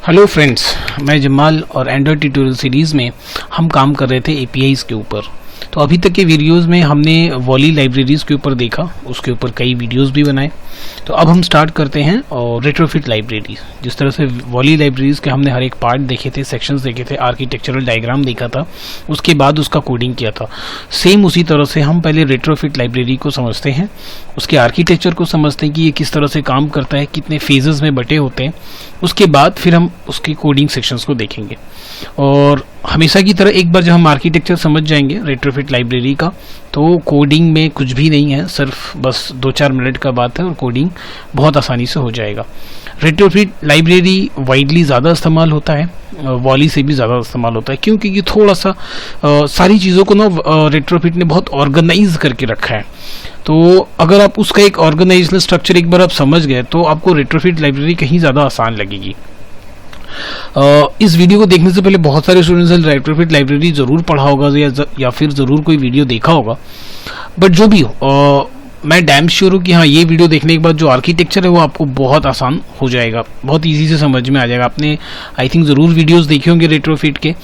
Hello friends, मैं जमाल और Android tutorial series में हम काम कर रहे थे एपीआईज़ के ऊपर। तो अभी तक के वीडियोस में हमने वॉली लाइब्रेरीज़ के ऊपर देखा, उसके ऊपर कई वीडियोस भी बनाए। तो अब हम स्टार्ट करते हैं और रेट्रोफिट लाइब्रेरी। जिस तरह से वॉली लाइब्रेरीज़ के हमने हर एक पार्ट देखे थे, सेक्शंस देखे थे, आर्किटेक्चरल डायग्राम देखा था, उसके बाद उसका कोडिंग किया था। सेम उसी तरह से हम पहले रेट्रोफिट लाइब्रेरी को समझते हैं, उसके आर्किटेक्चर को समझते हैं कि ये किस तरह से काम करता है, कितने फेजेस में बटे होते हैं। उसके बाद फिर हम उसकी कोडिंग सेक्शंस को देखेंगे। और हमेशा की तरह एक बार जब हम आर्किटेक्चर समझ जाएंगे रेट्रोफिट लाइब्रेरी का, तो कोडिंग में कुछ भी नहीं है, सिर्फ बस 2-4 मिनट का बात है और कोडिंग बहुत आसानी से हो जाएगा। रेट्रोफिट लाइब्रेरी वाइडली ज़्यादा इस्तेमाल होता है, वॉली से भी ज़्यादा इस्तेमाल होता है, क्योंकि ये थोड़ा सा सारी चीज़ों को ना रेट्रोफिट ने बहुत ऑर्गेनाइज करके रखा है। तो अगर आप उसका एक ऑर्गेनाइजेशनल स्ट्रक्चर एक बार आप समझ गए तो आपको रेट्रोफिट लाइब्रेरी कहीं ज़्यादा आसान लगेगी। इस वीडियो को देखने से पहले बहुत सारे स्टूडेंट्स ने रेट्रोफिट लाइब्रेरी ज़रूर पढ़ा होगा या फिर ज़रूर कोई वीडियो देखा होगा। बट जो भी हो, मैं डैम श्योर हूँ कि हाँ, ये वीडियो देखने के बाद जो आर्किटेक्चर है वो आपको बहुत आसान हो जाएगा, बहुत इजी से समझ में आ जाएगा। आपने आई थिंक ज़रूर वीडियोस देखे होंगे रेट्रोफिट के,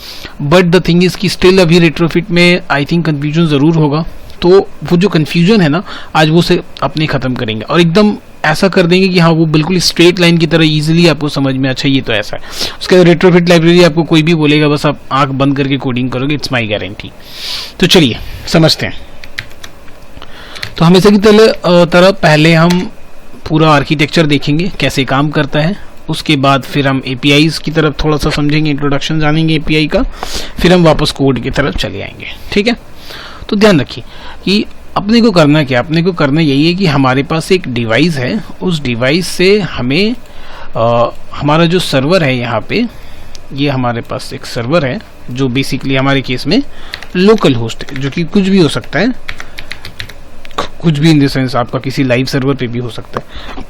बट द थिंग इज़ कि स्टिल अभी रेट्रोफिट में आई थिंक कन्फ्यूजन ज़रूर होगा। तो वो जो कन्फ्यूजन है ना, आज वो से अपने ख़त्म करेंगे और एकदम ऐसा कर देंगे कि हाँ, वो बिल्कुल स्ट्रेट लाइन की तरह इजीली आपको समझ में, अच्छा ये तो ऐसा है। उसके बाद रेट्रोफिट लाइब्रेरी आपको कोई भी बोलेगा, बस आप आंख बंद करके कोडिंग करोगे, इट्स माय गारंटी। तो चलिए समझते हैं। तो हमेशा की तरह पहले हम पूरा आर्किटेक्चर देखेंगे कैसे काम करता है। उसके बाद फिर हम एपीआईज़ की तरफ थोड़ा सा समझेंगे, इंट्रोडक्शन जानेंगे एपीआई का, फिर हम वापस कोड की तरफ चले आएंगे। ठीक है, तो ध्यान रखिए कि अपने को करना क्या, अपने को करना यही है कि हमारे पास एक डिवाइस है, उस डिवाइस से हमें हमारा जो सर्वर है, यहाँ पे ये हमारे पास एक सर्वर है जो बेसिकली हमारे केस में लोकल होस्ट है, जो कि कुछ भी हो सकता है, कुछ भी इन द सेंस आपका किसी लाइव सर्वर पे भी हो सकता है।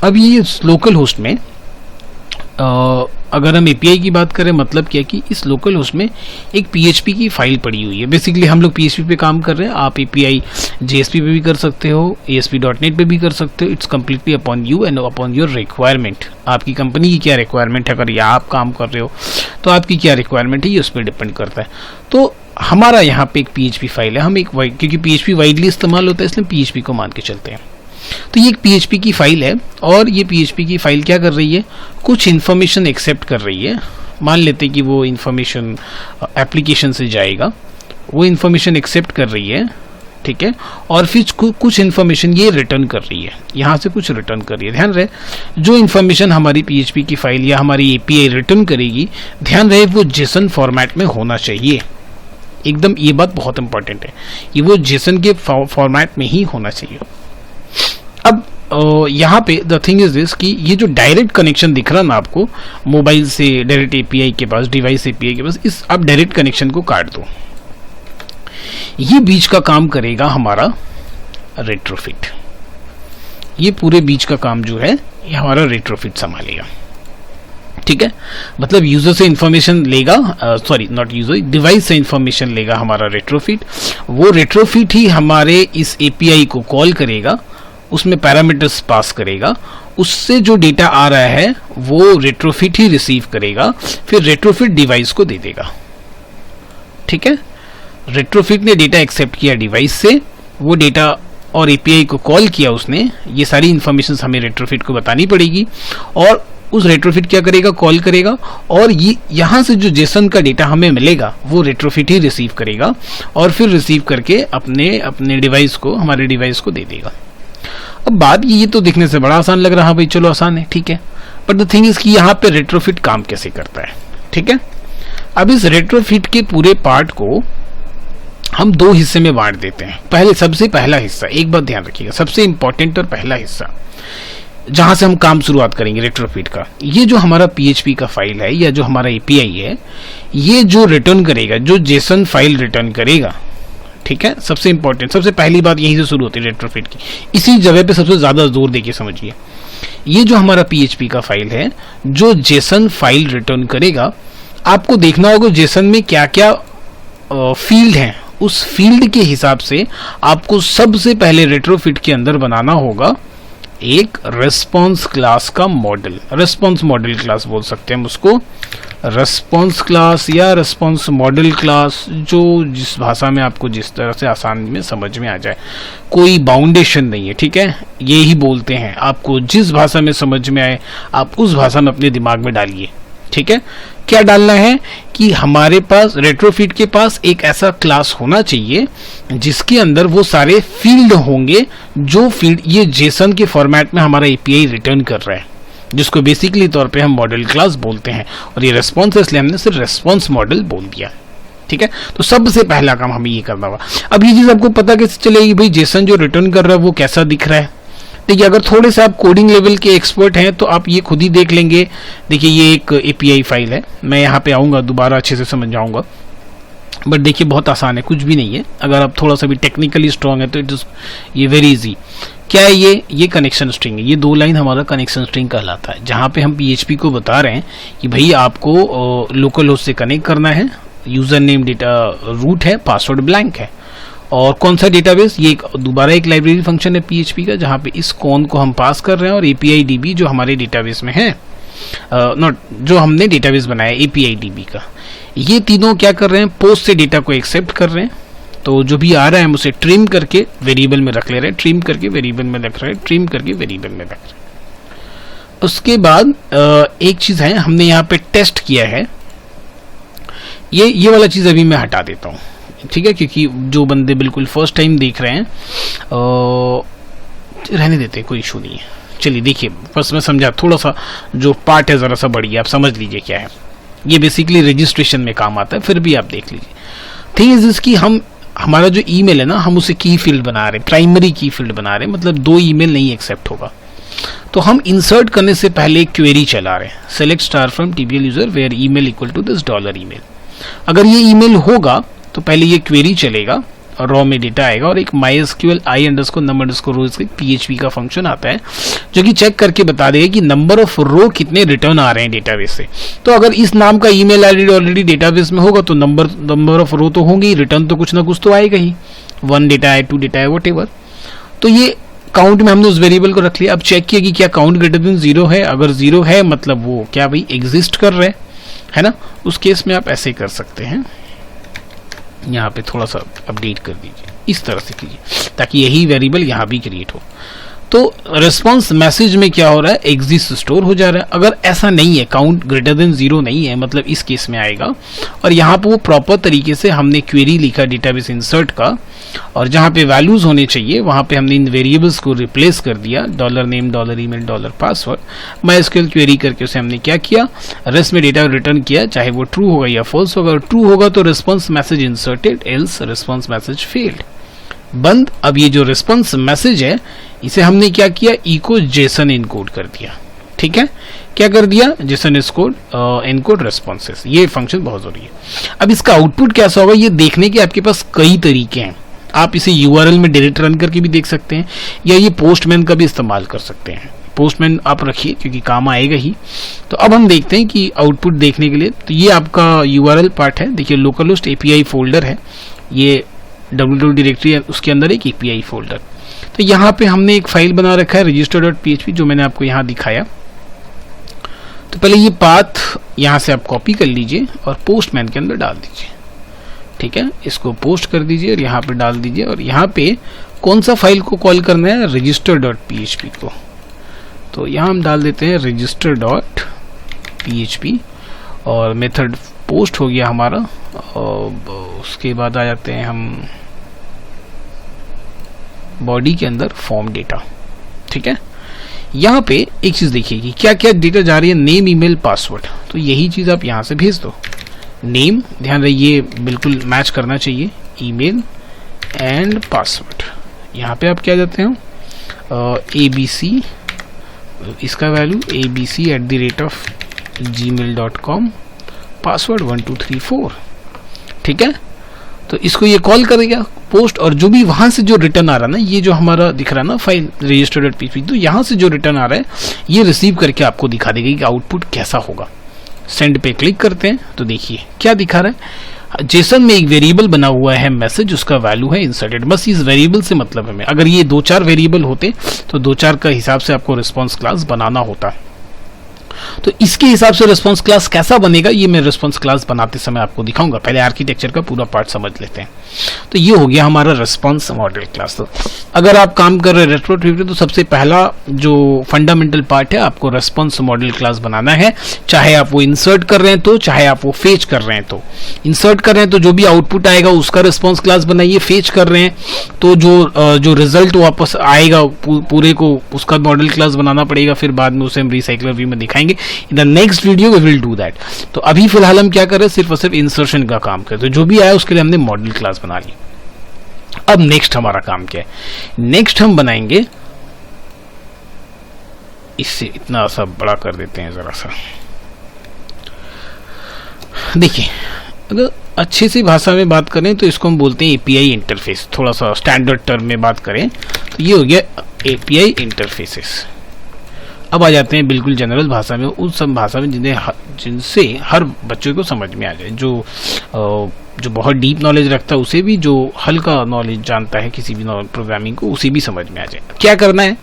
अब ये लोकल होस्ट में अगर हम एपीआई की बात करें, मतलब क्या कि इस लोकल होस्ट में एक पीएचपी की फाइल पड़ी हुई है। बेसिकली हम लोग पीएचपी पे काम कर रहे हैं, आप एपीआई जेएसपी पे भी कर सकते हो, ASP.NET पे भी कर सकते हो। It's completely upon you and upon your requirement. आपकी कंपनी की क्या रिक्वायरमेंट है, अगर या आप काम कर रहे हो तो आपकी क्या रिक्वायरमेंट है, ये उस पर डिपेंड करता है। तो हमारा यहाँ पे एक पीएचपी फाइल है, हम एक क्योंकि पीएचपी वाइडली इस्तेमाल होता है इसलिए पीएचपी को मान के चलते हैं। तो ये एक पीएचपी की फाइल है और ये पीएचपी की फाइल क्या कर रही है, कुछ इन्फॉर्मेशन एक्सेप्ट कर रही है। मान लेते हैं कि वो इन्फॉर्मेशन एप्लीकेशन से जाएगा, वो इन्फॉर्मेशन एक्सेप्ट कर रही है, ठीक है, और फिर कुछ इन्फॉर्मेशन ये रिटर्न कर रही है, यहाँ से कुछ रिटर्न कर रही है। ध्यान रहे, जो इन्फॉर्मेशन हमारी पीएचपी की फाइल या हमारी एपीआई रिटर्न करेगी, ध्यान रहे वो जेसन फॉर्मेट में होना चाहिए। एकदम ये बात बहुत इंपॉर्टेंट है, ये वो जेसन के फॉर्मेट में ही होना चाहिए। अब यहाँ पे द थिंग इज दिस कि ये जो डायरेक्ट कनेक्शन दिख रहा ना आपको, मोबाइल से डायरेक्ट एपीआई के पास, डिवाइस एपीआई के पास, इस आप डायरेक्ट कनेक्शन को काट दो। ये बीच का काम करेगा हमारा रेट्रोफिट। ये पूरे बीच का काम जो है ये हमारा रेट्रोफिट संभालेगा। ठीक है, मतलब यूजर से इंफॉर्मेशन लेगा, सॉरी नॉट यूजर, डिवाइस से इंफॉर्मेशन लेगा हमारा रेट्रोफिट। वो रेट्रोफिट ही हमारे इस एपीआई को कॉल करेगा, उसमें पैरामीटर्स पास करेगा, उससे जो डेटा आ रहा है वो रेट्रोफिट ही रिसीव करेगा, फिर रेट्रोफिट डिवाइस को दे देगा। ठीक है, रेट्रोफिट ने डेटा एक्सेप्ट किया डिवाइस से, वो डेटा और एपीआई को कॉल किया उसने, ये सारी इंफॉर्मेशन हमें रेट्रोफिट को बतानी पड़ेगी और उस रेट्रोफिट क्या करेगा, कॉल करेगा और ये यहाँ से जो जेसन का डेटा हमें मिलेगा वो रेट्रोफिट ही रिसीव करेगा और फिर रिसीव करके अपने डिवाइस को, हमारे डिवाइस को दे देगा। अब बात ये तो दिखने से बड़ा आसान लग रहा है, भाई चलो आसान है, ठीक है, बट द थिंग इज कि यहाँ पे रेट्रोफिट काम कैसे करता है। ठीक है, अब इस रेट्रोफिट के पूरे पार्ट को हम दो हिस्से में बांट देते हैं। सबसे पहला हिस्सा, एक बात ध्यान रखिएगा, सबसे इंपॉर्टेंट और पहला हिस्सा जहां से हम काम शुरुआत करेंगे रेट्रोफिट का, ये जो हमारा पीएचपी का फाइल है या जो हमारा एपीआई है, ये जो रिटर्न करेगा, जो जेसन फाइल रिटर्न करेगा, ठीक है, सबसे इंपॉर्टेंट, सबसे पहली बात यहीं से शुरू होती है रेट्रोफिट की। इसी जगह पे सबसे ज्यादा जोर देके समझिए, ये जो हमारा पीएचपी का फाइल है, जो जेसन फाइल रिटर्न करेगा, आपको देखना होगा जेसन में क्या क्या फील्ड है, उस फील्ड के हिसाब से आपको सबसे पहले रेट्रोफिट के अंदर बनाना होगा एक रेस्पॉन्स क्लास का मॉडल, रेस्पॉन्स मॉडल क्लास बोल सकते हैं हम उसको, रेस्पॉन्स क्लास या रेस्पॉन्स मॉडल क्लास, जो जिस भाषा में आपको जिस तरह से आसानी में समझ में आ जाए, कोई बाउंडेशन नहीं है, ठीक है। ये ही बोलते हैं, आपको जिस भाषा में समझ में आए आप उस भाषा में अपने दिमाग में डालिए, ठीक है। क्या डालना है कि हमारे पास रेट्रोफिट के पास एक ऐसा क्लास होना चाहिए जिसके अंदर वो सारे फील्ड होंगे, जो फील्ड ये जेसन के फॉर्मेट में हमारा एपीआई रिटर्न कर रहा है, जिसको बेसिकली तौर पे हम मॉडल क्लास बोलते हैं। और ये रेस्पॉन्स है इसलिए हमने सिर्फ रेस्पॉन्स मॉडल बोल दिया, ठीक है। तो सबसे पहला काम हमें ये करना होगा। अब ये चीज आपको पता कैसे चलेगी भाई जेसन जो रिटर्न कर रहा है वो कैसा दिख रहा है? देखिए, अगर थोड़े से आप कोडिंग लेवल के एक्सपर्ट हैं तो आप ये खुद ही देख लेंगे। देखिए, ये एक एपीआई फाइल है, मैं यहाँ पे आऊँगा दोबारा अच्छे से समझ जाऊँगा, बट देखिए बहुत आसान है, कुछ भी नहीं है। अगर आप थोड़ा सा भी टेक्निकली स्ट्रांग है तो इट इज ये वेरी इजी। क्या है ये कनेक्शन स्ट्रिंग है, ये 2 लाइन हमारा कनेक्शन स्ट्रिंग कहलाता है, जहाँ पे हम पीएचपी को बता रहे हैं कि भाई आपको लोकल होस्ट से कनेक्ट करना है, यूजर नेम डेटा रूट है, पासवर्ड ब्लैंक है, और कौन सा डेटाबेस, ये दोबारा एक लाइब्रेरी फंक्शन है पीएचपी का, जहाँ पे इस कॉन को हम पास कर रहे हैं, और एपीआई डीबी जो हमारे डेटाबेस में है, नॉट जो हमने डेटाबेस बनाया एपीआई डीबी का, ये तीनों क्या कर रहे हैं, पोस्ट से डेटा को एक्सेप्ट कर रहे हैं। तो जो भी आ रहा है हम उसे ट्रिम करके वेरिएबल में रख ले रहे हैं, ट्रिम करके वेरिएबल में रख रहे हैं, ट्रिम करके वेरिएबल में रख रहे हैं। उसके बाद एक चीज है, हमने यहाँ पे टेस्ट किया है, ये वाला चीज अभी मैं हटा देता हूँ, ठीक है, क्योंकि जो बंदे बिल्कुल फर्स्ट टाइम देख रहे हैं रहने देते हैं, कोई इशू नहीं है। चलिए देखिए, बस मैं समझा, थोड़ा सा जो पार्ट है जरा सा बढ़िया, आप समझ लीजिए क्या है। ये बेसिकली रजिस्ट्रेशन में काम आता है, फिर भी आप देख लीजिए। थिंग इज इसकी हमारा जो ईमेल है ना, हम उसे की फील्ड बना रहे हैं, प्राइमरी की फील्ड बना रहे हैं, मतलब 2 ईमेल नहीं एक्सेप्ट होगा। तो हम इंसर्ट करने से पहले एक क्वेरी चला रहे हैं, select star from TBL user where email equal to this dollar email. अगर ये ईमेल होगा तो पहले ये क्वेरी चलेगा और रॉ में डेटा आएगा, और एक MySQL i_num_row इसका PHP का फंक्शन आता है जो कि चेक करके बता देगा कि नंबर ऑफ रो कितने रिटर्न आ रहे हैं डेटाबेस से। तो अगर इस नाम का ईमेल आईडी ऑलरेडी डेटाबेस में होगा तो नंबर ऑफ रो तो होंगे ही, रिटर्न तो कुछ ना कुछ तो आएगा ही, 1 डेटा है, 2 डेटा है, व्हाटएवर। तो ये काउंट में हमने उस वेरिएबल को रख लिया। अब चेक किया कि क्या काउंट ग्रेटर देन 0 है, अगर 0 है मतलब वो क्या भाई एग्जिस्ट कर रहे है ना। उस केस में आप ऐसे कर सकते हैं, यहाँ पे थोड़ा सा अपडेट कर दीजिए, इस तरह से कीजिए ताकि यही वेरिएबल यहाँ भी क्रिएट हो। तो रेस्पॉन्स मैसेज में क्या हो रहा है, एग्जिस्ट स्टोर हो जा रहा है। अगर ऐसा नहीं है, काउंट ग्रेटर देन 0 नहीं है, मतलब इस केस में आएगा। और यहाँ पे वो प्रॉपर तरीके से हमने क्वेरी लिखा डेटाबेस इंसर्ट का, और जहाँ पे वैल्यूज होने चाहिए वहाँ पे हमने इन वेरिएबल्स को रिप्लेस कर दिया, $name, $email, $password। MySQL query करके उसे हमने क्या किया, रेस्ट में डेटा रिटर्न किया, चाहे वो ट्रू होगा या फॉल्स होगा। ट्रू होगा तो response message inserted, else response message failed, बंद। अब ये जो रिस्पॉन्स मैसेज है इसे हमने क्या किया, इको जेसन इनकोड कर दिया, ठीक है। क्या कर दिया, जेसन इनकोड रेस्पॉन्सेस। ये फंक्शन बहुत जरूरी है। अब इसका आउटपुट कैसा होगा ये देखने के आपके पास कई तरीके हैं। आप इसे यूआरएल में डायरेक्ट रन करके भी देख सकते हैं, या ये पोस्टमैन का भी इस्तेमाल कर सकते हैं। पोस्टमैन आप रखिए क्योंकि काम आएगा ही। तो अब हम देखते हैं कि आउटपुट देखने के लिए, तो ये आपका यूआरएल पार्ट है। देखिए लोकलहोस्ट एपीआई फोल्डर है, ये www डायरेक्टरी है, उसके अंदर एक एपीआई फोल्डर। तो यहाँ पे हमने एक फाइल बना रखा है register.php, जो मैंने आपको यहाँ दिखाया। तो पहले ये पाथ यहाँ से आप कॉपी कर लीजिए और पोस्टमैन के अंदर डाल दीजिए, ठीक है। इसको पोस्ट कर दीजिए और यहाँ पे डाल दीजिए, और यहाँ पे कौन सा फाइल को कॉल करना है, register.php को। तो यहाँ हम डाल देते हैं register.php, और मेथड पोस्ट हो गया हमारा। और उसके बाद आ जाते हैं हम बॉडी के अंदर फॉर्म डेटा, ठीक है। यहाँ पे एक चीज देखिए कि क्या क्या डेटा जा रही है, नेम, ईमेल, पासवर्ड। तो यही चीज आप यहाँ से भेज दो। नेम ध्यान रहिए बिल्कुल मैच करना चाहिए, ईमेल एंड पासवर्ड। यहाँ पे आप क्या देते हो, ABC, इसका वैल्यू abc@gmail.com, पासवर्ड 1234, ठीक है। तो इसको ये कॉल करेगा पोस्ट, और जो भी वहां से जो रिटर्न आ रहा है ना, ये जो हमारा दिख रहा है ना फाइल register.php, तो यहाँ से जो रिटर्न आ रहा है ये रिसीव करके आपको दिखा देगा कि आउटपुट कैसा होगा। सेंड पे क्लिक करते हैं तो देखिए क्या दिखा रहा है, जेसन में एक वेरिएबल बना हुआ है मैसेज, उसका वैल्यू है इंसर्टेड। बस इस वेरिएबल से मतलब है, अगर ये 2-4 वेरिएबल होते तो 2-4 का हिसाब से आपको रिस्पॉन्स क्लास बनाना होता। तो इसके हिसाब से रिस्पॉन्स क्लास कैसा बनेगा ये मैं रिस्पॉन्स क्लास बनाते समय आपको दिखाऊंगा। पहले आर्किटेक्चर का पूरा पार्ट समझ लेते हैं। तो ये हो गया हमारा रिस्पॉन्स मॉडल क्लास। तो अगर आप काम कर रहे हैं रेट्रोट्रिब्यूटिव तो सबसे पहला जो फंडामेंटल पार्ट है आपको रिस्पॉन्स मॉडल क्लास बनाना है, चाहे आप वो इंसर्ट कर रहे हैं तो, चाहे आप वो फेच कर रहे हैं तो। इंसर्ट कर रहे हैं तो जो भी आउटपुट आएगा उसका रिस्पॉन्स क्लास बनाइए, फेच कर रहे हैं तो जो रिजल्ट वापस आएगा पूरे को उसका मॉडल क्लास बनाना पड़ेगा, फिर बाद में उसे हम रिसाइकलर व्यू में दिखाएंगे। In the next video we will do that. तो अभी फिलहाल हम क्या कर रहे हैं, सिर्फ और सिर्फ इंसर्शन का काम करते हैं। जो भी आया उसके लिए हमने मॉडल क्लास बना ली। अब नेक्स्ट हमारा काम क्या है, नेक्स्ट हम बनाएंगे, इससे इतना सा बड़ा कर देते हैं जरा सा। देखिए अगर अच्छी सी भाषा में बात करें तो इसको हम बोलते हैं एपीआई इंटरफेस। थोड़ा सा स्टैंडर्ड टर्म में बात करें तो ये हो गया एपीआई इंटरफेसेस। अब आ जाते हैं बिल्कुल जनरल भाषा में, उस सब भाषा में जिनसे हर बच्चों को समझ में आ जाए, जो बहुत डीप नॉलेज रखता है उसे भी, जो हल्का नॉलेज जानता है किसी भी प्रोग्रामिंग को उसे भी समझ में आ जाए। क्या करना है,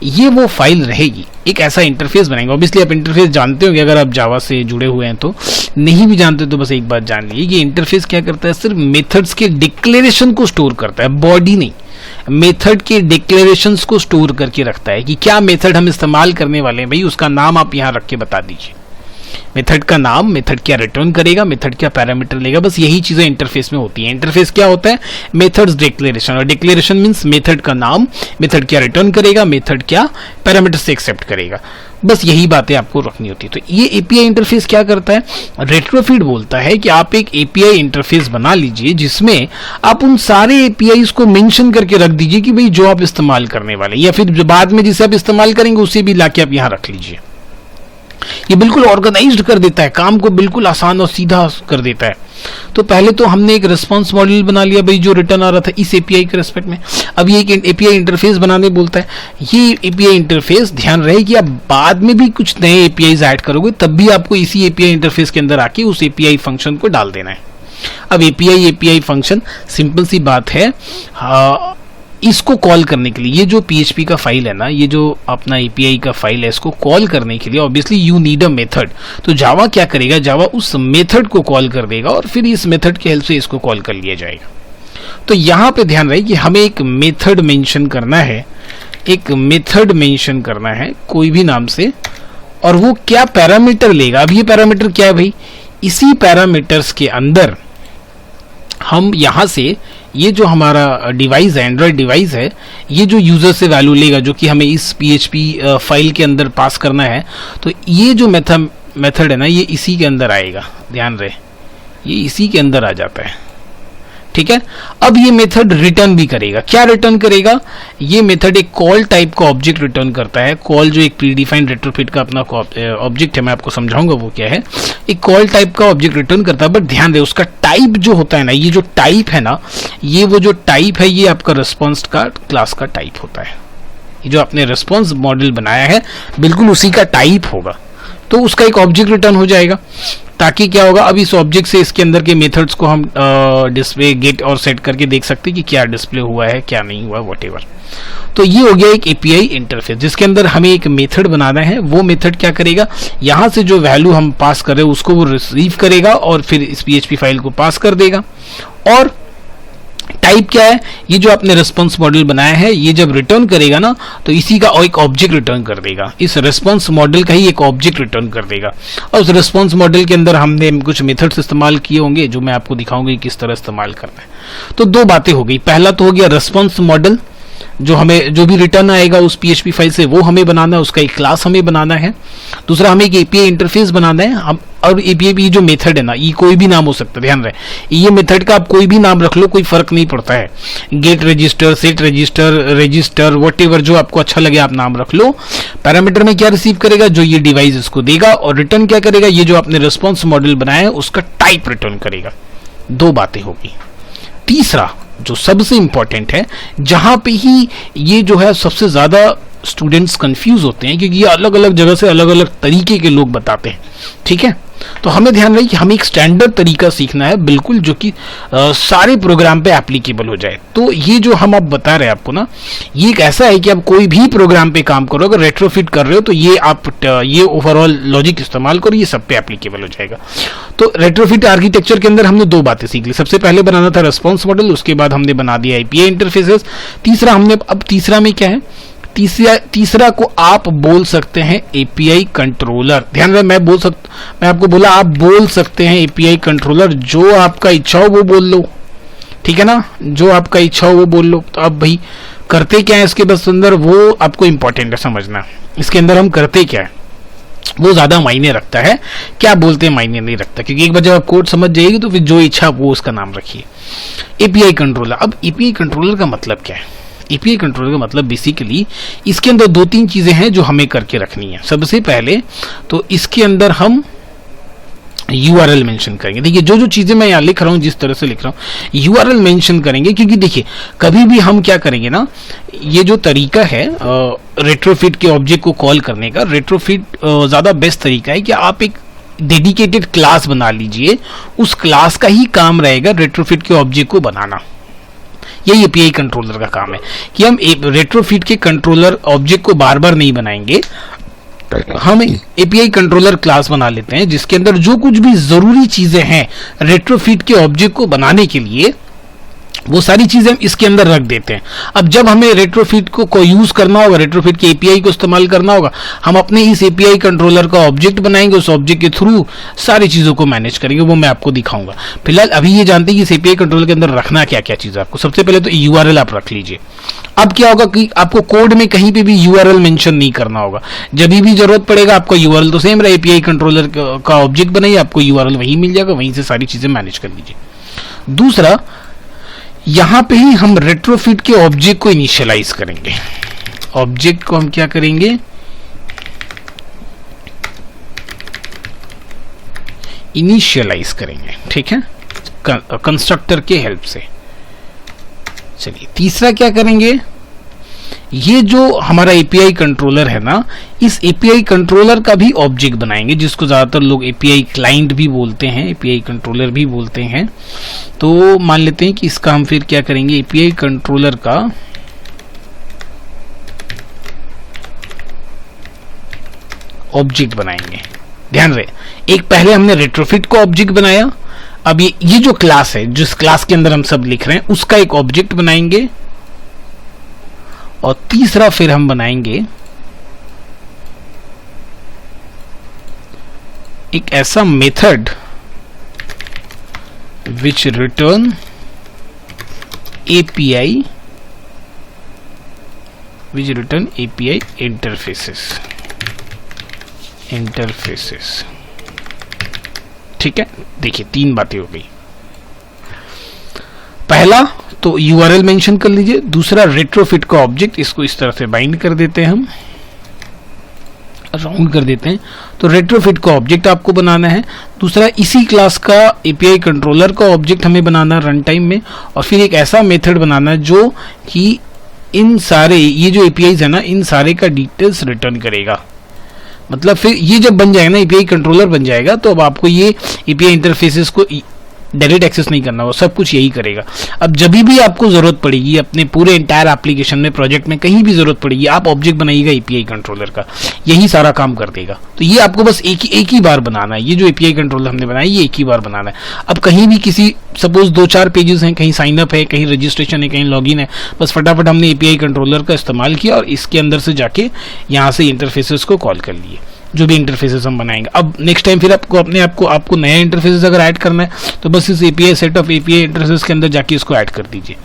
ये वो फाइल रहेगी, एक ऐसा इंटरफेस बनेगा। ऑब्वियसली आप इंटरफेस जानते होंगे अगर आप जावा से जुड़े हुए हैं तो, नहीं भी जानते तो बस एक बात जान लीजिए कि इंटरफेस क्या करता है, सिर्फ मेथड्स के डिक्लेरेशन को स्टोर करता है, बॉडी नहीं। मेथड के डिक्लेरेशंस को स्टोर करके रखता है कि क्या मेथड हम इस्तेमाल करने वाले हैं, भाई उसका नाम आप यहां रख के बता दीजिए। मेथड का नाम, मेथड क्या रिटर्न करेगा, मेथड क्या पैरामीटर लेगा, बस यही चीजें इंटरफेस में होती हैं। इंटरफेस क्या होता है, मेथड्स डिक्लेरेशन, और डिक्लेरेशन मींस मेथड का नाम, मेथड क्या रिटर्न करेगा, मेथड क्या पैरामीटर से एक्सेप्ट करेगा, बस यही बातें आपको रखनी होती है। तो ये एपीआई इंटरफेस क्या करता है, रेट्रोफिट बोलता है कि आप एक एपीआई इंटरफेस बना लीजिए जिसमें आप उन सारे एपीआईज को मेंशन करके रख दीजिए कि भाई जो आप इस्तेमाल करने वाले, या फिर जो बाद में जिसे आप इस्तेमाल करेंगे उसे भी लाके आप यहां रख लीजिए। ये बिल्कुल ऑर्गेनाइज्ड कर देता है, काम को बिल्कुल आसान और सीधा कर देता है। तो पहले तो हमने एक रिस्पांस मॉडल बना लिया भाई जो रिटर्न आ रहा था इस एपीआई के रेस्पेक्ट में। अब ये एक एपीआई इंटरफेस बनाने बोलता है। ये एपीआई इंटरफेस, ध्यान रहे कि आप बाद में भी कुछ नए एपीआईज ऐड करोगे तब भी आपको इसी एपीआई इंटरफेस के अंदर आके उस एपीआई फंक्शन को डाल देना है। अब एपीआई फंक्शन सिंपल सी बात है, इसको कॉल करने के लिए ये जो पीएचपी का फाइल है ना, ये जो अपना एपीआई का फाइल है, इसको कॉल करने के लिए obviously you need a method. तो जावा क्या करेगा, जावा उस मेथड को कॉल कर देगा और फिर इस मेथड की हेल्प से इसको कॉल कर लिया जाएगा। तो यहां पे ध्यान रहे कि हमें एक मेथड मेंशन करना है, एक मेथड मेंशन करना है कोई भी नाम से, और वो क्या पैरामीटर लेगा। अब ये पैरामीटर क्या है भाई, इसी पैरामीटर्स के अंदर हम यहां से ये जो हमारा डिवाइस है, एंड्रॉयड डिवाइस है, ये जो यूजर से वैल्यू लेगा जो कि हमें इस पीएचपी फाइल के अंदर पास करना है, तो ये जो मेथड है ना ये इसी के अंदर आएगा। ध्यान रहे ये इसी के अंदर आ जाता है, ठीक है। अब ये मेथड रिटर्न भी करेगा। क्या रिटर्न करेगा, ये मेथड एक कॉल टाइप का ऑब्जेक्ट रिटर्न करता है। कॉल जो एक प्रीडिफाइंड रेट्रोफिट का अपना ऑब्जेक्ट है, मैं आपको समझाऊंगा वो क्या है। एक कॉल टाइप का ऑब्जेक्ट रिटर्न करता है, बट ध्यान दे उसका टाइप जो होता है ना, ये जो टाइप है ना, ये वो जो टाइप है ये आपका रिस्पॉन्स का क्लास का टाइप होता है। ये जो आपने रिस्पॉन्स मॉडल बनाया है बिल्कुल उसी का टाइप होगा, तो उसका एक ऑब्जेक्ट रिटर्न हो जाएगा। ताकि क्या होगा, अब इस ऑब्जेक्ट से इसके अंदर के मेथड्स को हम डिस्प्ले गेट और सेट करके देख सकते हैं कि क्या डिस्प्ले हुआ है क्या नहीं हुआ, व्हाटएवर। तो ये हो गया एक एपीआई इंटरफेस जिसके अंदर हमें एक मेथड बनाना है। वो मेथड क्या करेगा, यहां से जो वैल्यू हम पास कर रहे हैं उसको वो रिसीव करेगा और फिर इस पीएचपी फाइल को पास कर देगा। और टाइप क्या है, ये जो आपने रिस्पॉन्स मॉडल बनाया है ये जब रिटर्न करेगा ना तो इसी का एक ऑब्जेक्ट रिटर्न कर देगा, इस रिस्पॉन्स मॉडल का ही एक ऑब्जेक्ट रिटर्न कर देगा। और उस रिस्पॉन्स मॉडल के अंदर हमने कुछ मेथड्स इस्तेमाल किए होंगे जो मैं आपको दिखाऊंगा किस तरह इस्तेमाल करना है। तो दो बातें हो गई, पहला तो हो गया रिस्पॉन्स मॉडल, जो हमें जो भी रिटर्न आएगा उस पीएचपी फाइल से वो हमें बनाना है, उसका एक क्लास हमें बनाना है। दूसरा हमें एक एपीआई इंटरफेस बनाना है। हम और एपीआई जो मेथड है ना ये कोई भी नाम हो सकता है, ध्यान रहे ये मेथड का आप कोई भी नाम रख लो, कोई फर्क नहीं पड़ता है। Get register, set register whatever जो आपको अच्छा लगे आप नाम रख लो। पैरामीटर में क्या रिसीव करेगा, जो ये डिवाइस इसको देगा, और रिटर्न क्या करेगा, ये जो आपने रिस्पॉन्स मॉडल बनाया है उसका टाइप रिटर्न करेगा। दो बातें होगी। तीसरा जो सबसे इंपॉर्टेंट है, जहां पे ही ये जो है सबसे ज्यादा स्टूडेंट्स कंफ्यूज होते हैं, क्योंकि ये अलग अलग जगह से अलग अलग तरीके के लोग बताते हैं, ठीक है। तो हमें ध्यान रहे कि हमें एक स्टैंडर्ड तरीका सीखना है बिल्कुल, जो कि सारे प्रोग्राम पे एप्लीकेबल हो जाए। तो ये जो हम अब बता रहे हैं आपको ना, ये एक ऐसा है कि आप कोई भी प्रोग्राम पे काम करो, अगर रेट्रोफिट कर रहे हो तो ये आप ये ओवरऑल लॉजिक इस्तेमाल करो, ये सब पे एप्लीकेबल हो जाएगा। तो रेट्रोफिट आर्किटेक्चर के अंदर हमने दो बातें सीख ली। सबसे पहले बनाना था रेस्पॉन्स मॉडल, उसके बाद हमने बना दिया एपीआई इंटरफेसेस। तीसरा में क्या है, तीसरा को आप बोल सकते हैं एपीआई कंट्रोलर। ध्यान रहे, मैं आपको बोला आप बोल सकते हैं एपीआई कंट्रोलर, जो आपका इच्छा हो वो बोल लो, ठीक है ना, जो आपका इच्छा हो वो बोल लो। तो अब भाई करते क्या है इसके बस अंदर, वो आपको इंपॉर्टेंट है समझना। इसके अंदर हम करते क्या है वो ज्यादा मायने रखता है, क्या बोलते हैं मायने नहीं रखता, क्योंकि एक बार जब आप कोड समझ जाएगी तो फिर जो इच्छा वो उसका नाम रखिए। API controller. अब एपीआई कंट्रोलर का मतलब क्या है? एपीआई कंट्रोलर का मतलब बेसिकली इसके अंदर दो तीन चीजें हैं जो हमें करके रखनी है। सबसे पहले तो इसके अंदर हम URL मेंशन करेंगे। देखिए जो जो चीजें मैं यहाँ लिख रहा हूँ, जिस तरह से लिख रहा हूँ, URL मेंशन करेंगे, क्योंकि देखिए कभी भी हम क्या करेंगे ना, ये जो तरीका है रेट्रोफिट के ऑब्जेक्ट को कॉल करने का, रेट्रोफिट ज्यादा बेस्ट तरीका है कि आप एक डेडिकेटेड क्लास बना लीजिए, उस क्लास का ही काम रहेगा रेट्रोफिट के ऑब्जेक्ट को बनाना। यही एपीआई कंट्रोलर का काम है कि हम रेट्रोफिट के कंट्रोलर ऑब्जेक्ट को बार बार नहीं बनाएंगे, हम एपीआई कंट्रोलर क्लास बना लेते हैं जिसके अंदर जो कुछ भी जरूरी चीजें हैं रेट्रोफिट के ऑब्जेक्ट को बनाने के लिए, वो सारी चीजें हम इसके अंदर रख देते हैं। अब जब हमें रेट्रोफिट को यूज करना होगा, रेट्रोफिट के एपीआई को इस्तेमाल करना होगा, हम अपने इस एपीआई कंट्रोलर का ऑब्जेक्ट बनाएंगे, उस ऑब्जेक्ट के थ्रू सारी चीजों को मैनेज करेंगे, वो मैं आपको दिखाऊंगा। फिलहाल अभी ये जानते हैं कि इस एपीआई कंट्रोलर के अंदर रखना क्या क्या चीज है आपको। सबसे पहले तो यूआरएल आप रख लीजिए। अब क्या होगा कि आपको कोड में कहीं पे भी यूआरएल मेंशन नहीं करना होगा, जब भी जरूरत पड़ेगा आपका यूआरएल तो सेम रहा, एपीआई कंट्रोलर का ऑब्जेक्ट बनाइए, आपको यूआरएल वहीं मिल जाएगा, वहीं से सारी चीजें मैनेज कर लीजिए। दूसरा, यहां पे ही हम रेट्रोफिट के ऑब्जेक्ट को इनिशियलाइज करेंगे। ऑब्जेक्ट को हम क्या करेंगे, इनिशियलाइज करेंगे, ठीक है, कंस्ट्रक्टर के हेल्प से। चलिए तीसरा क्या करेंगे, ये जो हमारा एपीआई कंट्रोलर है ना, इस एपीआई कंट्रोलर का भी ऑब्जेक्ट बनाएंगे, जिसको ज्यादातर लोग एपीआई क्लाइंट भी बोलते हैं, एपीआई कंट्रोलर भी बोलते हैं। तो मान लेते हैं कि इसका हम फिर क्या करेंगे, एपीआई कंट्रोलर का ऑब्जेक्ट बनाएंगे। ध्यान रहे, एक पहले हमने रेट्रोफिट को ऑब्जेक्ट बनाया, अब ये जो क्लास है, जिस क्लास के अंदर हम सब लिख रहे हैं, उसका एक ऑब्जेक्ट बनाएंगे, और तीसरा फिर हम बनाएंगे एक ऐसा method which return API interfaces. ठीक है, देखिए तीन बातें हो गई। पहला तो यूआरएल मेंशन कर लीजिए, दूसरा रेट्रोफिट का ऑब्जेक्ट, इसको इस तरह से बाइंड कर देते हैं, हम राउंड कर देते हैं। तो रेट्रोफिट का ऑब्जेक्ट आपको बनाना है, दूसरा इसी क्लास का एपीआई कंट्रोलर का ऑब्जेक्ट हमें बनाना रन टाइम में, और फिर एक ऐसा मेथड बनाना है जो कि इन सारे ये जो एपीआईज है ना, इन सारे का डिटेल्स रिटर्न करेगा। मतलब फिर ये जब बन जाएगा ना, एपीआई कंट्रोलर बन जाएगा, तो अब आपको ये एपीआई इंटरफेसेस को डायरेक्ट एक्सेस नहीं करना होगा, सब कुछ यही करेगा। अब जब भी आपको जरूरत पड़ेगी अपने पूरे एंटायर एप्लीकेशन में, प्रोजेक्ट में कहीं भी जरूरत पड़ेगी, आप ऑब्जेक्ट बनाइएगा एपीआई कंट्रोलर का, यही सारा काम कर देगा। तो ये आपको बस एक ही बार बनाना है, ये जो एपीआई कंट्रोलर हमने बनाया ये एक ही बार बनाना है। अब कहीं भी किसी सपोज 2-4 पेजेस हैं, कहीं साइन अप है, कहीं रजिस्ट्रेशन है, कहीं लॉगिन है, बस फटाफट हमने एपीआई कंट्रोलर का इस्तेमाल किया और इसके अंदर से जाके यहाँ से इंटरफेसेस को कॉल कर लिए, जो भी इंटरफेसेस हम बनाएंगे। अब नेक्स्ट टाइम फिर आपको नया इंटरफेसेस अगर ऐड करना है तो बस इस API set of API interfaces के अंदर जाके इसको ऐड कर दीजिए।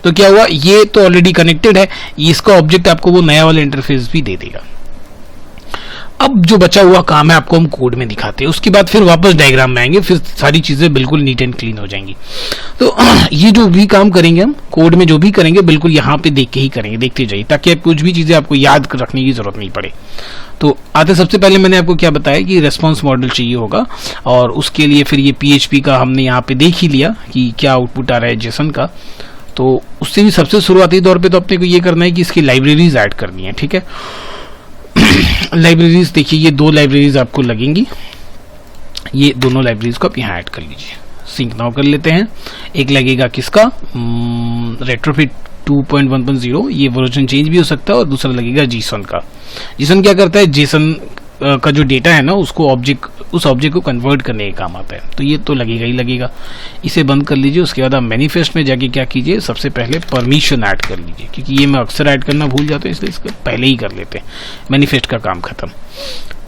तो क्या हुआ, ये तो ऑलरेडी कनेक्टेड है, इसका ऑब्जेक्ट आपको वो नया वाला इंटरफेस भी दे देगा। अब जो बचा हुआ काम है आपको हम कोड में दिखाते हैं, उसके बाद फिर वापस डायग्राम में आएंगे, फिर सारी चीजें बिल्कुल नीट एंड क्लीन हो जाएंगी। तो ये जो भी काम करेंगे हम कोड में, जो भी करेंगे बिल्कुल यहाँ पे देख के ही करेंगे, देखते जाइए, ताकि कुछ भी चीजें आपको याद रखने की जरूरत नहीं पड़े। तो आते सबसे पहले मैंने आपको क्या बताया कि रेस्पॉन्स मॉडल चाहिए होगा, और उसके लिए फिर ये पीएचपी का हमने यहाँ पे देख ही लिया कि क्या आउटपुट आ रहा है जेसन का। तो उससे भी सबसे शुरुआती तौर पे तो अपने को ये करना है कि इसकी लाइब्रेरीज ऐड करनी है, ठीक है। लाइब्रेरीज देखिए, ये 2 लाइब्रेरीज आपको लगेंगी, ये दोनों लाइब्रेरीज को आप यहाँ ऐड कर लीजिए। सिंक नाउ कर लेते हैं। एक लगेगा किसका, रेट्रोफिट 2.1.0, ये वर्जन चेंज भी हो सकता है, और दूसरा लगेगा जीसन का। जीसन क्या करता है, जेसन का जो डेटा है ना उसको उस ऑब्जेक्ट को कन्वर्ट करने का काम आता है, तो ये तो लगेगा ही लगेगा। इसे बंद कर लीजिए। उसके बाद आप मैनिफेस्ट में जाके क्या कीजिए, सबसे पहले परमिशन ऐड कर लीजिए, क्योंकि ये मैं अक्सर ऐड करना भूल जाता हूँ, इसलिए इसको पहले ही कर लेते हैं। मैनिफेस्ट का काम खत्म,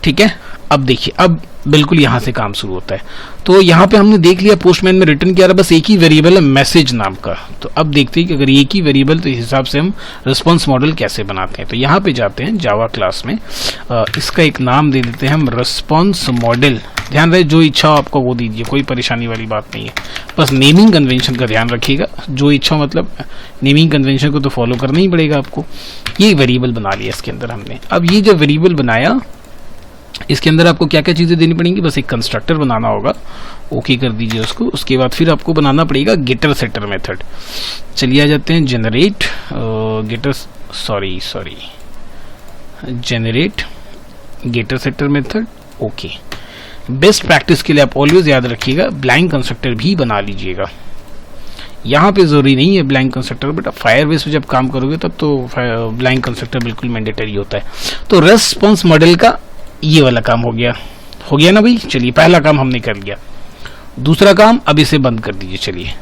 ठीक है। अब देखिए, अब बिल्कुल यहाँ से काम शुरू होता है। तो यहाँ पे हमने देख लिया पोस्टमैन में रिटर्न किया रहा बस एक ही वेरिएबल है, मैसेज नाम का। तो अब देखते हैं कि अगर एक ही वेरिएबल, तो इस हिसाब से हम रिस्पॉन्स मॉडल कैसे बनाते हैं। तो यहाँ पे जाते हैं जावा क्लास में, इसका एक नाम दे देते हैं हम रिस्पॉन्स मॉडल। ध्यान रहे, जो इच्छा हो आपको वो दीजिए, कोई परेशानी वाली बात नहीं है, बस नेमिंग कन्वेंशन का ध्यान रखिएगा। जो इच्छा मतलब नेमिंग कन्वेंशन को तो फॉलो करना ही पड़ेगा आपको। ये वेरिएबल बना लिया इसके अंदर हमने। अब ये जब वेरिएबल बनाया, इसके अंदर आपको क्या क्या चीज़ें देनी पड़ेंगी, बस एक कंस्ट्रक्टर बनाना होगा, ओके कर दीजिए उसको। उसके बाद फिर आपको बनाना पड़ेगा गेटर सेटर मेथड। चलिए आ जाते हैं generate generate getter setter method, okay. Best practice के लिए आप ऑलवेज याद रखिएगा ब्लैंक कंस्ट्रक्टर भी बना लीजिएगा। यहाँ पे जरूरी नहीं है ब्लैंक कंस्ट्रक्टर, बट आप फायरबेस में जब काम करोगे तब तो ब्लैंक कंस्ट्रक्टर बिल्कुल मैंडेटरी होता है। तो रेस्पॉन्स मॉडल का ये वाला काम हो गया ना भाई। चलिए, पहला काम हमने कर लिया। दूसरा काम, अब इसे बंद कर दीजिए। चलिए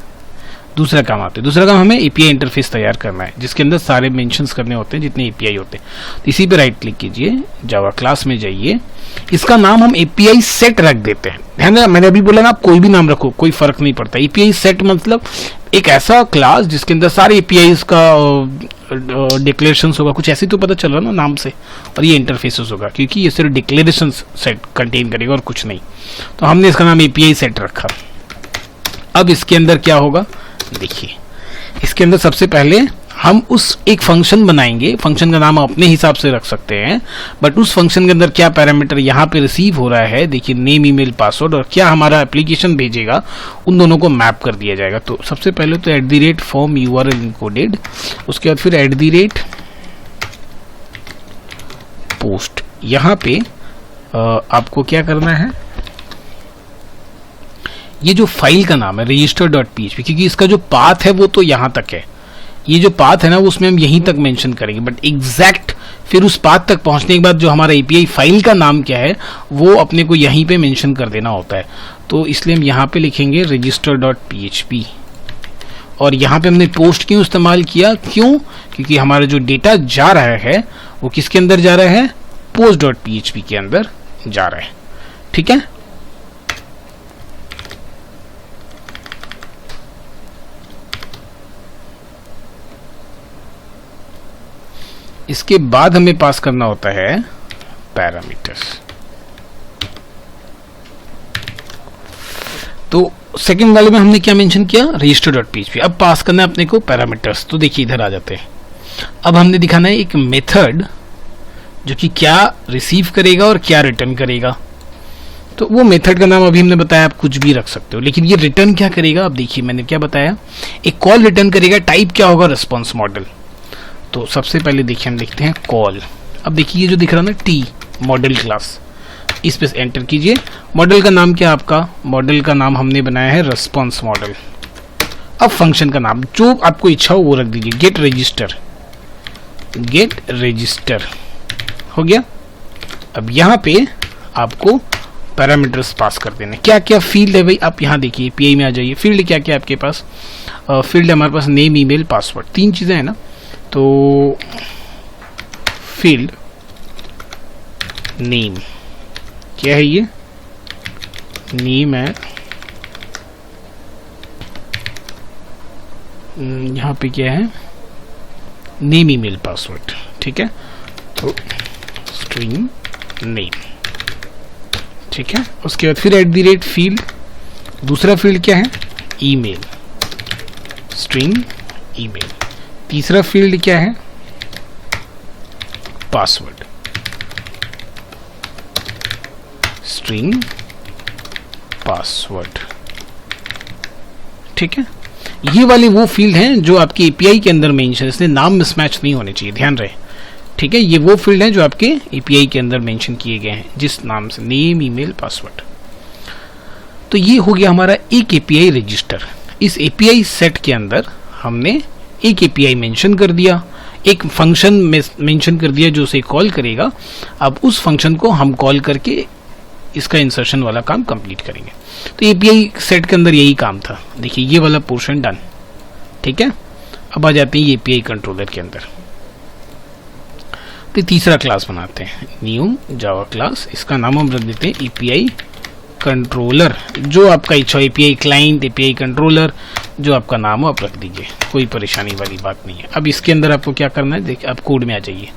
दूसरा काम आते हैं। दूसरा काम हमें एपीआई इंटरफेस तैयार करना है, जिसके अंदर सारे मेंशंस करने होते हैं जितने एपीआई होते हैं। तो इसी पे राइट क्लिक कीजिए, जावा क्लास में जाइए, इसका नाम हम एपीआई सेट रख देते हैं। ध्यान रखना, मैंने अभी बोला ना, आप कोई भी नाम रखो, कोई फर्क नहीं पड़ता। एपीआई सेट मतलब एक ऐसा क्लास जिसके अंदर सारे एपीआई का डिक्लेरेशंस होगा, कुछ ऐसे तो पता चल रहा ना नाम से, और ये इंटरफेसेस होगा, क्योंकि ये सिर्फ डिक्लेरेशंस सेट कंटेन करेगा और कुछ नहीं। तो हमने इसका नाम एपीआई सेट रखा। अब इसके अंदर क्या होगा, देखिए, इसके अंदर सबसे पहले हम उस एक फंक्शन बनाएंगे। फंक्शन का नाम अपने हिसाब से रख सकते हैं, बट उस फंक्शन के अंदर क्या पैरामीटर यहाँ पे रिसीव हो रहा है, देखिए नेम, ईमेल, पासवर्ड, और क्या हमारा एप्लीकेशन भेजेगा, उन दोनों को मैप कर दिया जाएगा। तो सबसे पहले तो @form URL encoded, उसके बाद फिर @post। यहाँ पे आपको क्या करना है, ये जो फाइल का नाम है register.php, क्योंकि इसका जो पाथ है वो तो यहाँ तक है, ये जो पाथ है ना उसमें हम यहीं तक मेंशन करेंगे, बट एग्जैक्ट फिर उस पाथ तक पहुंचने के बाद जो हमारा एपीआई फाइल का नाम क्या है वो अपने को यहीं पे मेंशन कर देना होता है। तो इसलिए हम यहाँ पे लिखेंगे register.php, और यहाँ पे हमने पोस्ट क्यों इस्तेमाल किया, क्योंकि हमारा जो डेटा जा रहा है वो किसके अंदर जा रहा है, post.php के अंदर जा रहा है, ठीक है। इसके बाद हमें पास करना होता है पैरामीटर्स। तो सेकंड वाले में हमने क्या मेंशन किया, register.php। अब पास करना है अपने को पैरामीटर्स। तो देखिए इधर आ जाते हैं। अब हमने दिखाना है एक मेथड जो कि क्या रिसीव करेगा और क्या रिटर्न करेगा। तो वो मेथड का नाम अभी हमने बताया, आप कुछ भी रख सकते हो, लेकिन ये रिटर्न क्या करेगा। अब देखिए मैंने क्या बताया, एक कॉल रिटर्न करेगा, टाइप क्या होगा, रिस्पॉन्स मॉडल। तो सबसे पहले देखिए हम लिखते हैं कॉल। अब देखिए ये जो दिख रहा है ना टी मॉडल क्लास, इस पे एंटर कीजिए। मॉडल का नाम क्या है आपका, मॉडल का नाम हमने बनाया है रिस्पॉन्स मॉडल। अब फंक्शन का नाम जो आपको इच्छा हो वो रख दीजिए, गेट रजिस्टर हो गया। अब यहाँ पे आपको पैरामीटर्स पास कर देने। क्या क्या फील्ड है भाई, आप यहाँ देखिए पीआई में आ जाइए। फील्ड क्या क्या है आपके पास, फील्ड है हमारे पास नेम, ईमेल, पासवर्ड, तीन चीजें हैं ना। तो फील्ड नेम क्या है, ये नेम है, यहाँ पे क्या है, नेम, ईमेल, पासवर्ड, ठीक है। तो स्ट्रिंग नेम, ठीक है। उसके बाद फिर @फील्ड, दूसरा फील्ड क्या है, ईमेल, स्ट्रिंग ईमेल, तीसरा फील्ड क्या है, पासवर्ड, स्ट्रिंग पासवर्ड, ठीक है। ये वाले वो फील्ड हैं जो आपके एपीआई के अंदर मेंशन, इसलिए नाम मिसमैच नहीं होने चाहिए, ध्यान रहे, ठीक है। ये वो फील्ड हैं जो आपके एपीआई के अंदर मेंशन किए गए हैं जिस नाम से, नेम, ईमेल, पासवर्ड। तो ये हो गया हमारा एक एपीआई रजिस्टर। इस एपीआई सेट के अंदर हमने एक एपीआई मेंशन कर दिया, एक फंक्शन मेंशन कर दिया जो उसे कॉल करेगा। अब उस फंक्शन को हम कॉल करके इसका इंसर्शन वाला काम कंप्लीट करेंगे। तो एपीआई सेट के अंदर यही काम था। देखिए ये वाला पोर्शन डन, ठीक है। अब आ जाते हैं ये एपीआई कंट्रोलर के अंदर। तो तीसरा क्लास बनाते हैं, न्यू जावा क्लास। इसका नाम हम रख देते हैं एपीआई कंट्रोलर। जो आपका इच्छा, एपीआई क्लाइंट, एपीआई कंट्रोलर, जो आपका नाम हो आप रख दीजिए, कोई परेशानी वाली बात नहीं है। अब इसके अंदर आपको क्या करना है, देखिए आप कोड में आ जाइए।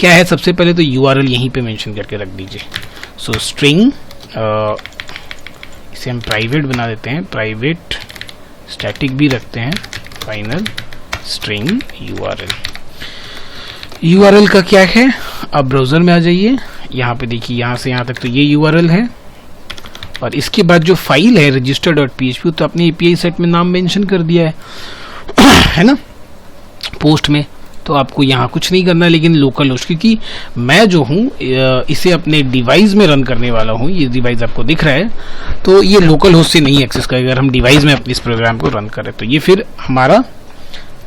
क्या है, सबसे पहले तो यूआरएल यहीं पे मेंशन करके रख दीजिए। सो स्ट्रिंग, इसे हम प्राइवेट बना देते हैं, प्राइवेट स्टैटिक भी रखते हैं, फाइनल स्ट्रिंग यूआरएल। यूआरएल का क्या है, आप ब्राउजर में आ जाइए, यहाँ पे देखिए यहाँ से यहाँ तक तो ये यूआरएल है। और इसके बाद जो फाइल है register.php, तो आपने एपीआई सेट में नाम मेंशन कर दिया है ना, पोस्ट में। तो आपको यहाँ कुछ नहीं करना है, लेकिन लोकल होस्ट, क्योंकि मैं जो हूँ इसे अपने डिवाइस में रन करने वाला हूँ, ये डिवाइस आपको दिख रहा है, तो ये लोकल होस्ट से नहीं एक्सेस करेगा। अगर हम डिवाइस में अपने इस प्रोग्राम को रन करें तो ये फिर हमारा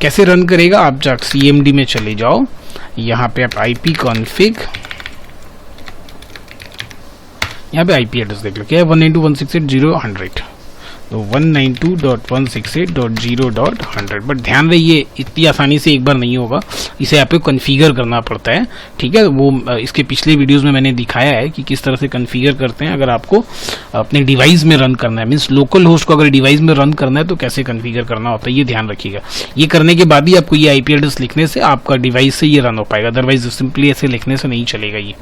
कैसे रन करेगा, आप जाकर CMD में चले जाओ, यहाँ पे आप IP config, यहाँ पे IP एड्रेस देख लो, क्या है 192.168.0.100, तो 192.168.0.100। बट ध्यान रहिए इतनी आसानी से एक बार नहीं होगा, इसे आपको कॉन्फ़िगर करना पड़ता है, ठीक है। वो इसके पिछले वीडियोस में मैंने दिखाया है कि किस तरह से कॉन्फ़िगर करते हैं। अगर आपको अपने डिवाइस में रन करना है, मीन्स लोकल होस्ट को अगर डिवाइस में रन करना है तो कैसे कॉन्फ़िगर करना होता है, ये ध्यान रखिएगा। ये करने के बाद ही आपको ये IP एड्रेस लिखने से आपका डिवाइस से ये रन हो पाएगा, अदरवाइज सिंपली ऐसे लिखने से नहीं चलेगा ये।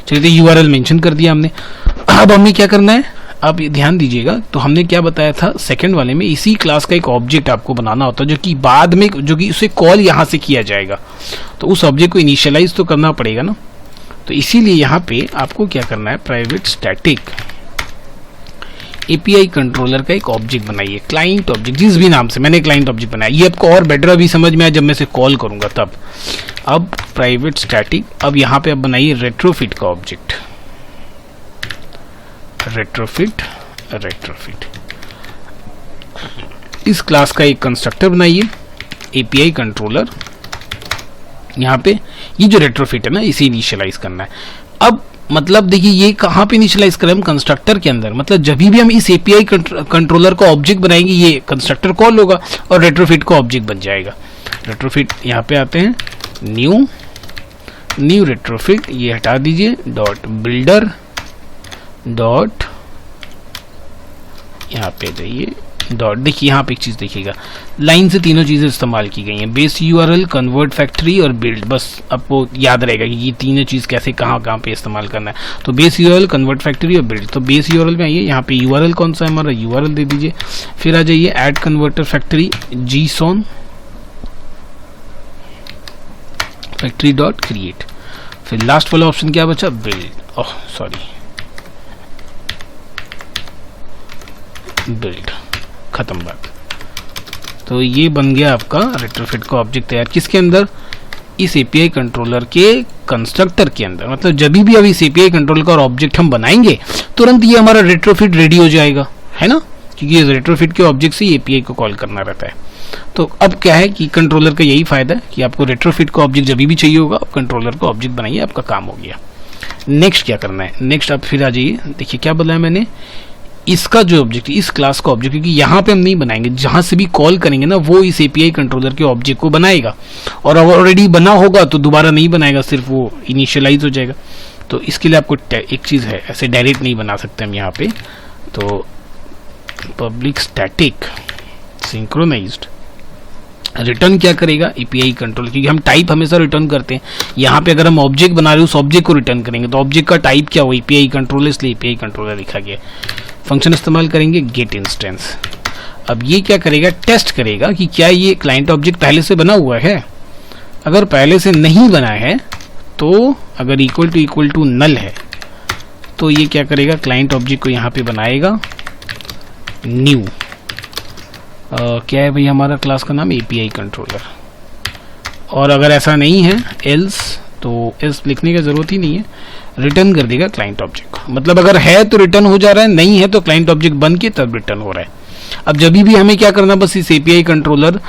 चलिए URL मेंशन कर दिया हमने। अब हमें क्या करना है, अब ध्यान दीजिएगा, तो हमने क्या बताया था सेकंड वाले में, इसी क्लास का एक ऑब्जेक्ट आपको बनाना होता है, जो कि बाद में, जो कि उसे कॉल यहाँ से किया जाएगा। तो उस ऑब्जेक्ट को इनिशियलाइज तो करना पड़ेगा ना, तो इसीलिए यहाँ पे आपको क्या करना है, प्राइवेट स्टैटिक एपीआई कंट्रोलर का एक ऑब्जेक्ट बनाइए, क्लाइंट ऑब्जेक्ट, जिस भी नाम से मैंने क्लाइंट ऑब्जेक्ट बनाया। ये आपको और बेटर अभी समझ में आया जब मैं इसे कॉल करूंगा तब। अब प्राइवेट स्टैटिक, अब यहाँ पे आप बनाइए रेट्रोफिट का ऑब्जेक्ट, रेट्रोफिट इस क्लास का एक कंस्ट्रक्टर बनाइए, एपीआई कंट्रोलर। यहाँ पे ये जो रेट्रोफिट है ना, इसे इनिशियलाइज करना है। अब मतलब देखिए ये कहाँ पे इनिशियलाइज करें हम, कंस्ट्रक्टर के अंदर। मतलब जब भी हम इस एपीआई कंट्रोलर का ऑब्जेक्ट बनाएंगे, ये कंस्ट्रक्टर कॉल होगा और रेट्रोफिट का ऑब्जेक्ट बन जाएगा। रेट्रोफिट यहाँ पे आते हैं, न्यू रेट्रोफिट, ये हटा दीजिए, डॉट बिल्डर डॉट, यहाँ पे जाइए डॉट। देखिए यहाँ पे एक चीज देखिएगा, लाइन से तीनों चीजें इस्तेमाल की गई हैं, बेस यूआरएल, कन्वर्ट फैक्ट्री और बिल्ड। बस आपको याद रहेगा कि ये तीनों चीज कैसे कहाँ पे इस्तेमाल करना है। तो बेस यूआरएल, कन्वर्ट फैक्ट्री और बिल्ड। तो बेस यूआरएल में आइए, यहाँ पे यूआरएल कौन सा है हमारा, यूआरएल दे दीजिए। फिर आ जाइए add converter factory, JSON factory dot create. फिर लास्ट वाला ऑप्शन क्या बचा, बिल्ड, ओह सॉरी, बिल्ड, खत्म बात। तो ये बन गया आपका रेट्रोफिट का ऑब्जेक्ट तैयार, किसके अंदर, इस एपीआई कंट्रोलर के कंस्ट्रक्टर के अंदर। मतलब जब भी अब इस एपीआई कंट्रोलर का ऑब्जेक्ट हम बनाएंगे, तुरंत ये हमारा रेट्रोफिट रेडी हो जाएगा, है ना, क्योंकि रेट्रोफिट के ऑब्जेक्ट से एपीआई को कॉल करना रहता है। तो अब क्या है कि कंट्रोलर का यही फायदा है कि आपको रेट्रोफिट का ऑब्जेक्ट जब भी चाहिए होगा, आप कंट्रोलर का ऑब्जेक्ट बनाइए, आपका काम हो गया। नेक्स्ट क्या करना है, नेक्स्ट आप फिर आ जाइए, देखिए क्या बोला है मैंने, इसका जो ऑब्जेक्ट, इस क्लास का ऑब्जेक्ट, क्योंकि यहाँ पे हम नहीं बनाएंगे, जहां से भी कॉल करेंगे ना, वो इस एपीआई कंट्रोलर के ऑब्जेक्ट को बनाएगा। और ऑलरेडी बना होगा तो दोबारा नहीं बनाएगा, सिर्फ वो इनिशियलाइज हो जाएगा। तो इसके लिए आपको एक चीज है, ऐसे डायरेक्ट नहीं बना सकते हम यहाँ पे। तो पब्लिक स्टैटिक सिंक्रोनाइज्ड रिटर्न क्या करेगा, एपीआई कंट्रोल, क्योंकि हम टाइप हमेशा रिटर्न करते हैं। यहाँ पे अगर हम ऑब्जेक्ट बना रहे हैं, उस ऑब्जेक्ट को रिटर्न करेंगे, तो ऑब्जेक्ट का टाइप क्या हो, एपीआई कंट्रोलर, इसलिए एपीआई कंट्रोलर लिखा गया। फंक्शन इस्तेमाल करेंगे गेट इंस्टेंस। अब ये क्या करेगा, टेस्ट करेगा कि क्या ये क्लाइंट ऑब्जेक्ट पहले से बना हुआ है। अगर पहले से नहीं बना है, तो अगर इक्वल टू नल है, तो ये क्या करेगा, क्लाइंट ऑब्जेक्ट को यहाँ पे बनाएगा न्यू, क्या है भाई हमारा क्लास का नाम, एपीआई कंट्रोलर। और अगर ऐसा नहीं है, एल्स तो एस लिखने की जरूरत ही नहीं है, रिटर्न कर देगा क्लाइंट ऑब्जेक्ट। मतलब अगर है तो रिटर्न हो जा रहा है, नहीं है तो क्लाइंट ऑब्जेक्ट बन के तब रिटर्न हो रहा है। अब जब भी हमें क्या करना, बस इस एपीआई कंट्रोलर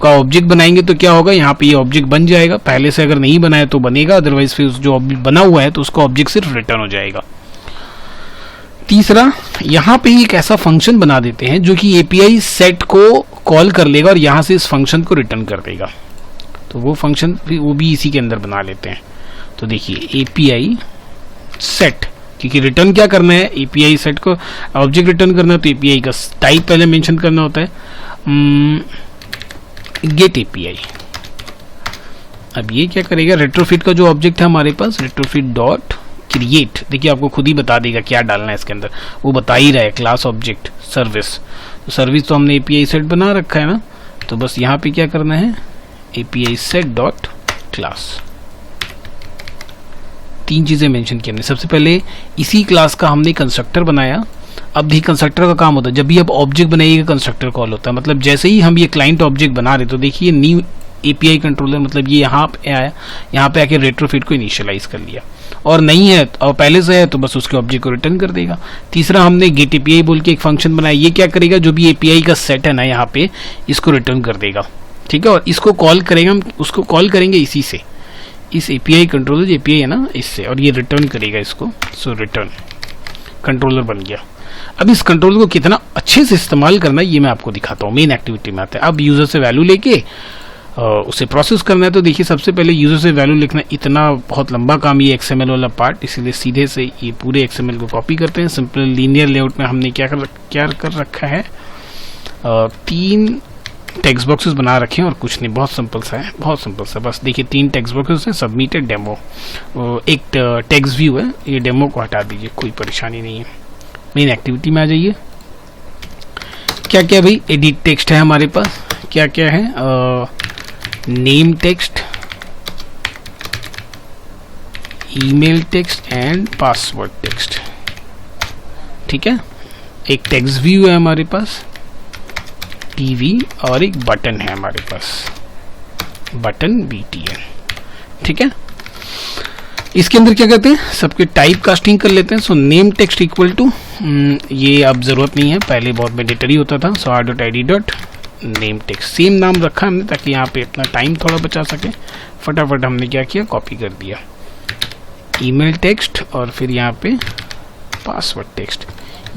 का ऑब्जेक्ट बनाएंगे तो क्या होगा, यहाँ पे ये ऑब्जेक्ट बन जाएगा। पहले से अगर नहीं बनाया तो बनेगा, अदरवाइज फिर जो ऑब्जेक्ट बना हुआ है तो उसका ऑब्जेक्ट सिर्फ रिटर्न हो जाएगा। तीसरा, यहाँ पे एक ऐसा फंक्शन बना देते हैं जो कि एपीआई सेट को कॉल कर लेगा और यहाँ से इस फंक्शन को रिटर्न कर देगा। तो वो फंक्शन वो भी इसी के अंदर बना लेते हैं। तो देखिए एपीआई सेट, क्योंकि रिटर्न क्या करना है, एपीआई सेट को ऑब्जेक्ट रिटर्न करना है तो एपीआई का टाइप पहले मेंशन करना होता है, गेट एपीआई। अब ये क्या करेगा, रेट्रोफिट का जो ऑब्जेक्ट है हमारे पास, रेट्रोफिट डॉट क्रिएट, देखिए आपको खुद ही बता देगा क्या डालना है इसके अंदर, वो बता ही रहा है, क्लास ऑब्जेक्ट सर्विस। तो सर्विस तो हमने एपीआई सेट बना रखा है ना, तो बस यहाँ पे क्या करना है, एपीआई सेट डॉट क्लास। तीन चीजें मेंशन की हमने। सबसे पहले इसी क्लास का हमने कंस्ट्रक्टर बनाया। अब भी कंस्ट्रक्टर का काम होता है, जब भी आप ऑब्जेक्ट बनाइएगा कंस्ट्रक्टर कॉल होता है। मतलब जैसे ही हम ये क्लाइंट ऑब्जेक्ट बना रहे तो देखिए न्यू एपीआई कंट्रोलर, मतलब ये यहाँ पे आया, यहाँ पे आके रेट्रोफिट को इनिशियलाइज कर लिया, और नहीं है और पहले से है तो बस उसके ऑब्जेक्ट को रिटर्न कर देगा। तीसरा, हमने गेट एपीआई बोल के एक फंक्शन बनाया, ये क्या करेगा, जो भी एपीआई का सेट है ना यहाँ पे, इसको रिटर्न कर देगा, ठीक है। और इसको कॉल करेगा, हम उसको कॉल करेंगे इसी से, इस एपीआई कंट्रोलर, एपीआई है ना, इससे, और ये रिटर्न करेगा इसको। सो रिटर्न कंट्रोलर बन गया। अब इस कंट्रोलर को कितना अच्छे से इस्तेमाल करना है ये मैं आपको दिखाता हूँ। मेन एक्टिविटी में आता है, अब यूजर से वैल्यू लेके उसे प्रोसेस करना है। तो देखिए सबसे पहले यूजर से वैल्यू लिखना, इतना बहुत लंबा काम ये एक्सएमएल वाला पार्ट, इसीलिए सीधे से ये पूरे एक्सएमएल को कॉपी करते हैं। सिंपल लीनियर लेआउट में हमने क्या कर रखा है, 3 टेक्स्ट बॉक्सेस बना रखे हैं और कुछ नहीं, बहुत सिंपल सा है, बहुत सिंपल सा। बस देखिए 3 टेक्स्ट बॉक्सेस हैं, सबमिटेड डेमो, एक टेक्स्ट व्यू है, ये डेमो को हटा दीजिए, कोई परेशानी नहीं है। मेन एक्टिविटी में आ जाइए। क्या क्या भाई, एडिट टेक्स्ट है हमारे पास, क्या क्या है, name text, email text and password text, ठीक है। एक टेक्स्ट व्यू है हमारे पास, टीवी, और एक बटन है हमारे पास, बटन BTN, ठीक है। इसके अंदर क्या करते हैं, सबके टाइप कास्टिंग कर लेते हैं। So name text equal to, ये अब जरूरत नहीं है, पहले बहुत मैंडेटरी होता था। सो r.id.name टेक्स्ट, सेम नाम रखा हमने ताकि यहाँ पे अपना टाइम थोड़ा बचा सके। फटाफट हमने क्या किया, कॉपी कर दिया। ईमेल टेक्स्ट और फिर यहाँ पे पासवर्ड टेक्स्ट,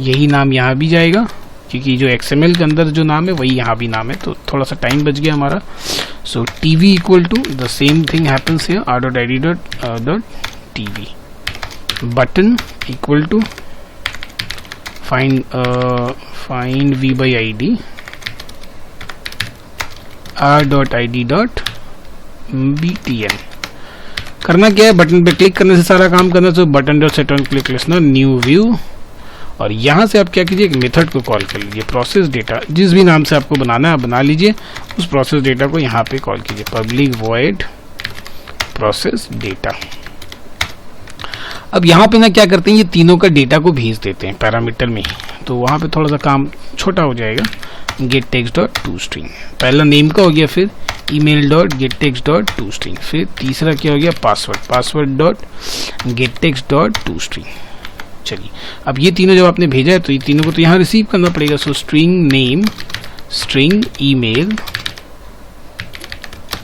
यही नाम यहाँ भी जाएगा क्योंकि जो XML के अंदर जो नाम है वही यहाँ भी नाम है, तो थोड़ा सा टाइम बच गया हमारा। So TV equal to the same thing happens here, r.id.tv, button equal to find v by id, r.id.btn। करना क्या है, बटन पे क्लिक करने से सारा काम करना। तो button dot set on click listener new view, और यहाँ से आप क्या कीजिए, एक मेथड को कॉल कर लीजिए, प्रोसेस डेटा, जिस भी नाम से आपको बनाना है आप बना लीजिए। उस प्रोसेस डेटा को यहाँ पे कॉल कीजिए, पब्लिक वॉइड प्रोसेस डेटा। अब यहाँ पे ना क्या करते हैं, ये तीनों का डेटा को भेज देते हैं पैरामीटर में ही, तो वहाँ पे थोड़ा सा काम छोटा हो जाएगा। Gate text dot to string, पहला नेम का हो गया, फिर email dot gate text dot to string, फिर तीसरा क्या हो गया, password dot gate text dot to string. चलिए अब ये तीनों जब आपने भेजा है तो ये तीनों को तो यहाँ रिसीव करना पड़ेगा। सो स्ट्रिंग नेम, स्ट्रिंग ईमेल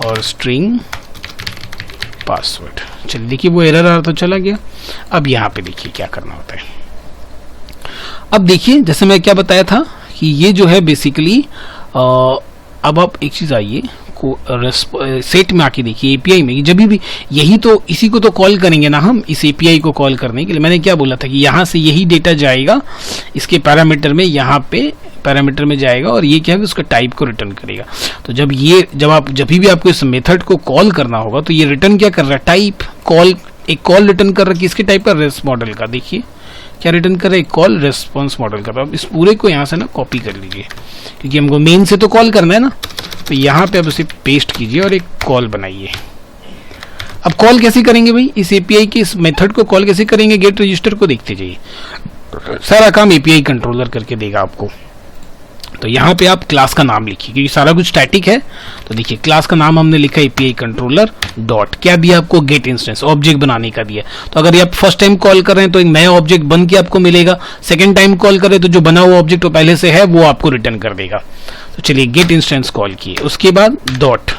और स्ट्रिंग पासवर्ड। चलिए देखिए वो एरर आ रहा तो चला गया। अब यहाँ पे देखिए क्या करना होता है। अब देखिए जैसे मैं क्या बताया था कि ये जो है बेसिकली अब आप एक चीज आइए को सेट में आके देखिए, एपीआई में जब भी यही तो इसी को तो कॉल करेंगे ना हम, इस एपीआई को कॉल करने के लिए। मैंने क्या बोला था कि यहाँ से यही डेटा जाएगा इसके पैरामीटर में, यहाँ पे पैरामीटर में जाएगा और ये क्या है उसका टाइप को रिटर्न करेगा। तो जब भी आपको इस मेथड को कॉल करना होगा तो ये रिटर्न क्या कर रहा है, टाइप कॉल, एक कॉल रिटर्न कर रहा है किसके टाइप का, रेस्प मॉडल का। देखिए क्या रिटर्न कर रहा है, कॉल रेस्पॉन्स मॉडल का। अब इस पूरे को यहाँ से ना कॉपी कर लीजिए क्योंकि हमको मेन से तो कॉल करना है ना, तो यहाँ पे अब उसे पेस्ट कीजिए और एक कॉल बनाइए। अब कॉल कैसे करेंगे भाई, इस एपीआई के इस मेथड को कॉल कैसे करेंगे, गेट रजिस्टर को देखते जाइए, सारा काम एपीआई कंट्रोलर करके देगा आपको। तो यहाँ पे आप क्लास का नाम लिखिए क्योंकि सारा कुछ स्टैटिक है। तो देखिए क्लास का नाम हमने लिखा एपीआई कंट्रोलर डॉट, क्या दिया आपको, गेट इंस्टेंस, ऑब्जेक्ट बनाने का दिया। तो अगर आप फर्स्ट टाइम कॉल कर रहे हैं तो एक नया ऑब्जेक्ट बन के आपको मिलेगा, सेकंड टाइम कॉल करें तो जो बना हुआ ऑब्जेक्ट तो पहले से है वो आपको रिटर्न कर देगा। तो चलिए गेट इंस्टेंस कॉल किए, उसके बाद डॉट,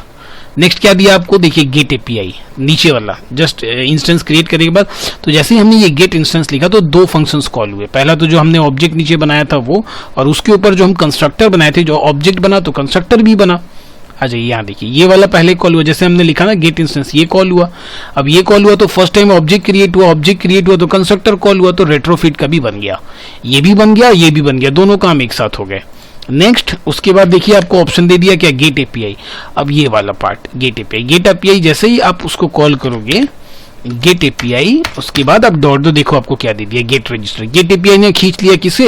नेक्स्ट क्या दिया आपको, देखिए गेट एपीआई नीचे वाला, जस्ट इंस्टेंस क्रिएट करने के बाद। तो जैसे ही हमने ये गेट इंस्टेंस लिखा तो दो फंक्शंस कॉल हुए। पहला तो जो हमने ऑब्जेक्ट नीचे बनाया था वो, और उसके ऊपर जो हम कंस्ट्रक्टर बनाए थे, जो ऑब्जेक्ट बना तो कंस्ट्रक्टर भी बना। आ जाइए यहाँ देखिए ये वाला पहले कॉल हुआ, जैसे हमने लिखा ना गेट इंस्टेंस, ये कॉल हुआ। अब ये कॉल हुआ तो फर्स्ट टाइम ऑब्जेक्ट क्रिएट हुआ, ऑब्जेक्ट क्रिएट हुआ तो कंस्ट्रक्टर कॉल हुआ, तो रेट्रोफिट का भी बन गया, ये भी बन गया, ये भी बन गया, दोनों काम एक साथ हो गए। नेक्स्ट उसके बाद देखिए आपको ऑप्शन दे दिया क्या, गेट एपीआई। अब ये वाला part get API, get API जैसे ही आप उसको कॉल करोगे गेट एपीआई, उसके बाद आप डॉट दो, देखो आपको क्या दे दिया, गेट रजिस्टर। गेट एपीआई ने खींच लिया किसे,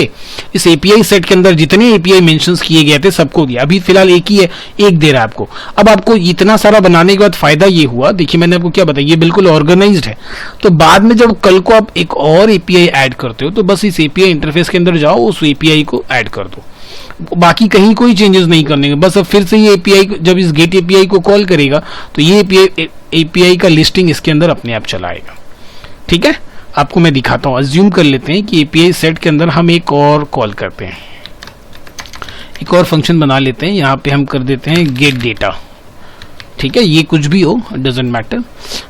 इस एपीआई सेट के अंदर जितने एपीआई मेंशंस किए गए थे सबको दिया। अभी फिलहाल एक ही है, एक दे रहा है आपको। अब आपको इतना सारा बनाने के बाद फायदा ये हुआ, देखिए मैंने आपको क्या बताया, ये बिल्कुल ऑर्गेनाइज्ड है। तो बाद में जब कल को आप एक और एपीआई ऐड करते हो तो बस इस एपीआई इंटरफेस के अंदर जाओ, उस एपीआई को ऐड कर दो, बाकी कहीं कोई चेंजेस नहीं करने, बस अब फिर से ये एपीआई जब इस गेट एपीआई को कॉल करेगा तो ये एपीआई का लिस्टिंग इसके अंदर अपने आप चलाएगा। ठीक है, आपको मैं दिखाता हूं। अज्यूम कर लेते हैं कि एपीआई सेट के अंदर हम एक और कॉल करते हैं, एक और फंक्शन बना लेते हैं। यहाँ पे हम कर देते हैं गेट डेटा। ठीक है, ये कुछ भी हो, डजंट मैटर।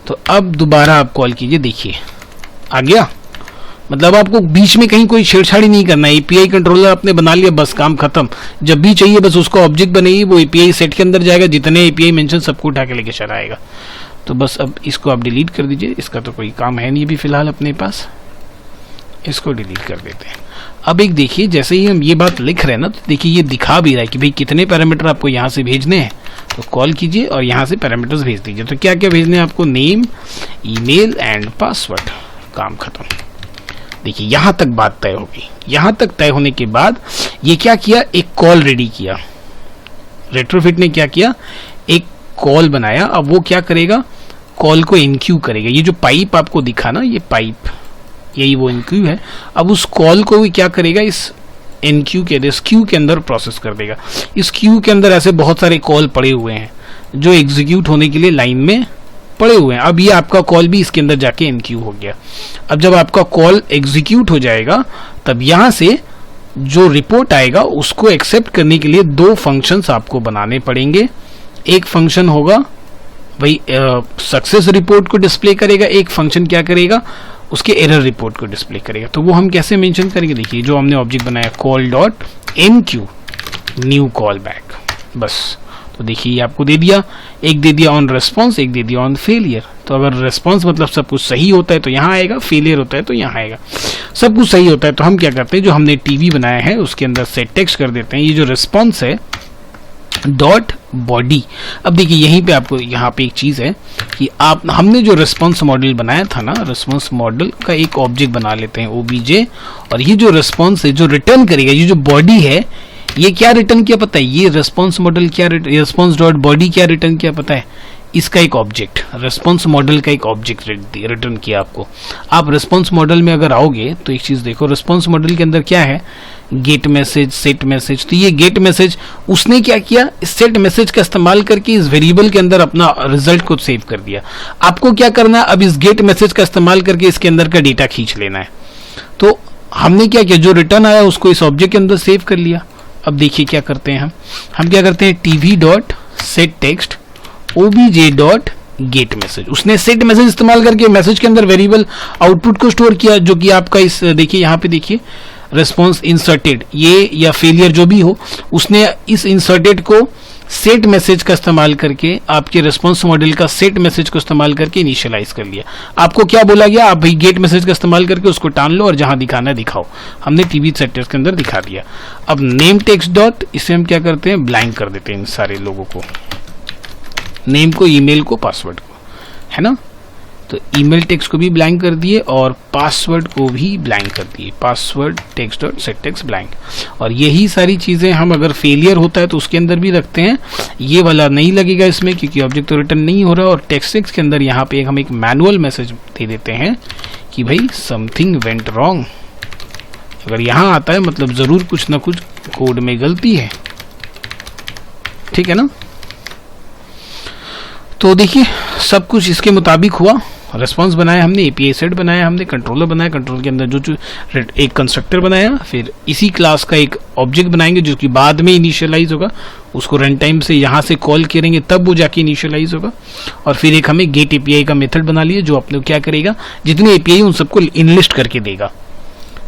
तो अब दोबारा आप कॉल कीजिए, देखिए आ गया। मतलब आपको बीच में कहीं कोई छेड़छाड़ी नहीं करना है, एपीआई कंट्रोलर आपने बना लिया, बस काम खत्म। जब भी चाहिए बस उसको ऑब्जेक्ट बनेगी, वो एपीआई सेट के अंदर जाएगा, जितने एपीआई मेंशन सबको उठा के लेके चला आएगा। तो बस अब इसको आप डिलीट कर दीजिए, इसका तो कोई काम है नहीं अभी फिलहाल अपने पास, इसको डिलीट कर देते हैं। अब एक देखिए जैसे ही हम ये बात लिख रहे हैं ना, तो देखिए ये दिखा भी रहा है कि भाई कितने पैरामीटर आपको यहाँ से भेजने हैं। तो कॉल कीजिए और यहाँ से पैरामीटर्स भेज दीजिए। तो क्या क्या भेजने हैं आपको, नेम, ईमेल एंड पासवर्ड, काम खत्म। देखिए यहां तक बात तय होगी। यहां तक तय होने के बाद ये क्या किया, एक कॉल रेडी किया, रेट्रोफिट ने क्या किया, एक कॉल बनाया। अब वो क्या करेगा, कॉल को इनक्यू करेगा। ये जो पाइप आपको दिखा ना, ये पाइप, यही वो इनक्यू है। अब उस कॉल को भी क्या करेगा, इस इनक्यू के, इस क्यू के अंदर प्रोसेस कर देगा। इस क्यू के अंदर ऐसे बहुत सारे कॉल पड़े हुए हैं जो एग्जीक्यूट होने के लिए लाइन में पड़े हुए हैं। अब ये आपका कॉल भी इसके अंदर जाके इनक्यू हो गया। अब जब आपका कॉल एग्जीक्यूट हो जाएगा तब यहां से जो रिपोर्ट आएगा उसको एक्सेप्ट करने के लिए दो फंक्शंस आपको बनाने पड़ेंगे। एक फंक्शन होगा भाई सक्सेस रिपोर्ट को डिस्प्ले करेगा, एक फंक्शन क्या करेगा, उसके एरर रिपोर्ट को डिस्प्ले करेगा। तो वो हम कैसे मेंशन करेंगे, देखिए जो हमने ऑब्जेक्ट बनाया call dot MQ new call back, बस। तो देखिए ये आपको दे दिया, एक दे दिया ऑन रेस्पॉन्स, एक दे दिया ऑन फेलियर। तो अगर रेस्पॉन्स मतलब सब कुछ सही होता है तो यहाँ आएगा, फेलियर होता है तो यहाँ आएगा। सब कुछ सही होता है तो हम क्या करते हैं, जो हमने टीवी बनाया है उसके अंदर सेट टेक्स्ट कर देते हैं, ये जो रेस्पॉन्स है डॉट बॉडी। अब देखिए यहीं पे आपको यहाँ पे एक चीज है कि हमने जो रेस्पॉन्स मॉडल बनाया था ना, रेस्पॉन्स मॉडल का एक ऑब्जेक्ट बना लेते हैं ओबीजे, और ये जो रेस्पॉन्स है जो रिटर्न करेगा, ये जो बॉडी है ये क्या रिटर्न किया पता है, ये रेस्पॉन्स मॉडल क्या, रेस्पॉन्स डॉट बॉडी क्या रिटर्न किया पता है, इसका एक ऑब्जेक्ट, रेस्पॉन्स मॉडल का एक ऑब्जेक्ट रिटर्न किया आपको। आप रेस्पॉन्स मॉडल में अगर आओगे तो एक चीज देखो, रेस्पॉन्स मॉडल के अंदर क्या है, गेट मैसेज, सेट मैसेज। तो ये गेट मैसेज उसने क्या किया, सेट मैसेज का इस्तेमाल करके इस वेरिएबल के अंदर अपना रिजल्ट को सेव कर दिया। आपको क्या करना है, अब इस गेट मैसेज का इस्तेमाल करके इसके अंदर का डेटा खींच लेना है। तो हमने क्या किया, जो रिटर्न आया उसको इस ऑब्जेक्ट के अंदर सेव कर लिया। अब देखिए क्या करते हैं हम क्या करते हैं, TV dot set text obj dot gate message. उसने सेट मैसेज इस्तेमाल करके मैसेज के अंदर वेरिएबल आउटपुट को स्टोर किया, जो कि आपका इस देखिए यहाँ पे देखिए रेस्पॉन्स इंसर्टेड, ये या फेलियर जो भी हो, उसने इस इंसर्टेड को सेट मैसेज का इस्तेमाल करके आपके रेस्पॉन्स मॉडल का सेट मैसेज को इस्तेमाल करके इनिशियलाइज कर लिया। आपको क्या बोला गया, आप भाई गेट मैसेज का इस्तेमाल करके उसको टान लो और जहां दिखाना है दिखाओ। हमने टीवी सेटर्स के अंदर दिखा दिया। अब नेम टेक्स्ट डॉट, इसे हम क्या करते हैं, ब्लैंक कर देते हैं इन सारे लोगों को, नेम को, ईमेल को, पासवर्ड को, है ना। तो ईमेल टेक्स्ट को भी ब्लैंक कर दिए और पासवर्ड को भी ब्लैंक कर दिए, password text dot set text blank. और यही सारी चीजें हम अगर फेलियर होता है तो उसके अंदर भी रखते हैं। ये वाला नहीं लगेगा इसमें क्योंकि ऑब्जेक्ट तो रिटर्न नहीं हो रहा। और टेक्स्ट टेक्स्ट के अंदर यहाँ पे हम एक मैनुअल मैसेज दे देते हैं कि भाई समथिंग वेंट रॉन्ग, अगर यहाँ आता है मतलब ज़रूर कुछ ना कुछ कोड में गलती है, ठीक है ना। तो देखिए सब कुछ इसके मुताबिक हुआ। रेस्पॉन्स बनाया हमने, एपीआई सेट बनाया हमने, कंट्रोलर बनाया, कंट्रोलर के अंदर जो एक कंस्ट्रक्टर बनाया, फिर इसी क्लास का एक ऑब्जेक्ट बनाएंगे जो कि बाद में इनिशियलाइज होगा, उसको रन टाइम से यहाँ से कॉल करेंगे तब वो जाके इनिशियलाइज होगा। और फिर एक हमें गेट एपीआई का मेथड बना लिया जो अपने क्या करेगा, जितने एपीआई उन सबको इनलिस्ट करके देगा।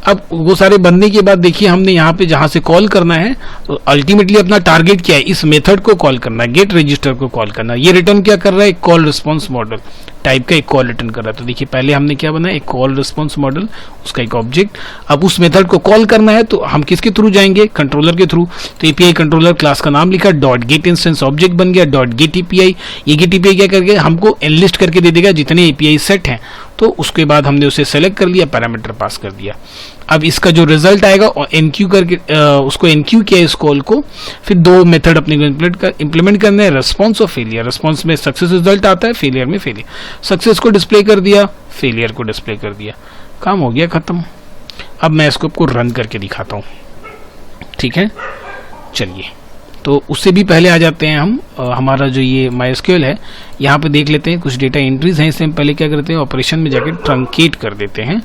अब वो सारे बनने के बाद देखिए हमने यहाँ पे जहाँ से कॉल करना है, तो अल्टीमेटली अपना टारगेट क्या है, इस मेथड को कॉल करना है, गेट रजिस्टर को कॉल करना है। ये रिटर्न क्या कर रहा है, एक कॉल रिस्पॉन्स मॉडल टाइप का एक कॉल रिटर्न कर रहा है। तो देखिए पहले हमने क्या बनाया, एक कॉल रिस्पॉन्स मॉडल, उसका एक ऑब्जेक्ट। अब उस मेथड को कॉल करना है तो हम किसके थ्रू जाएंगे, कंट्रोलर के थ्रू। तो एपीआई कंट्रोलर क्लास का नाम लिखा, डॉट गेट इंस्टेंस ऑब्जेक्ट बन गया, डॉट गेट एपीआई। ये गेट एपीआई क्या करके हमको एनलिस्ट करके दे देगा जितने एपीआई सेट हैं। तो उसके बाद हमने उसे सेलेक्ट कर लिया, पैरामीटर पास कर दिया। अब इसका जो रिजल्ट आएगा और एनक्यू करके उसको एनक्यू किया इस कॉल को। फिर दो मेथड अपने को इंप्लीमेंट करने हैं, रेस्पॉन्स और फेलियर। रेस्पॉन्स में सक्सेस रिजल्ट आता है, फेलियर में फेलियर। सक्सेस को डिस्प्ले कर दिया, फेलियर को डिस्प्ले कर दिया, काम हो गया खत्म। अब मैं इसको आपको रन करके दिखाता हूँ, ठीक है। चलिए तो उससे भी पहले आ जाते हैं हम हमारा जो ये MySQL है, यहाँ पे देख लेते हैं कुछ डेटा एंट्रीज हैं। इससे हम पहले क्या करते हैं, ऑपरेशन में जाके ट्रंकेट कर देते हैं।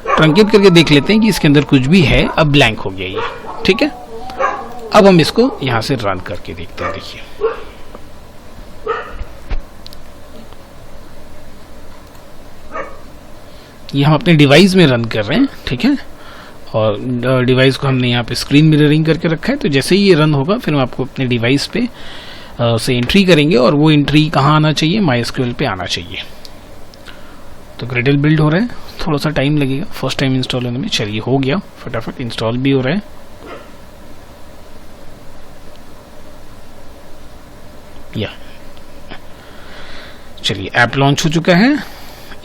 ट्रंकेट करके देख लेते हैं कि इसके अंदर कुछ भी है। अब ब्लैंक हो गया ये, ठीक है। अब हम इसको यहाँ से रन करके देखते हैं। देखिए ये हम अपने डिवाइस में रन कर रहे हैं, ठीक है। और डिवाइस को हमने यहाँ पे स्क्रीन मिररिंग करके रखा है। तो जैसे ही ये रन होगा फिर हम आपको अपने डिवाइस पे से एंट्री करेंगे, और वो एंट्री कहाँ आना चाहिए, MySQL पे आना चाहिए। तो ग्रेडल बिल्ड हो रहा है, थोड़ा सा टाइम लगेगा फर्स्ट टाइम इंस्टॉल होने में। चलिए हो गया, फटाफट इंस्टॉल भी हो रहा है। या चलिए ऐप लॉन्च हो चुका है,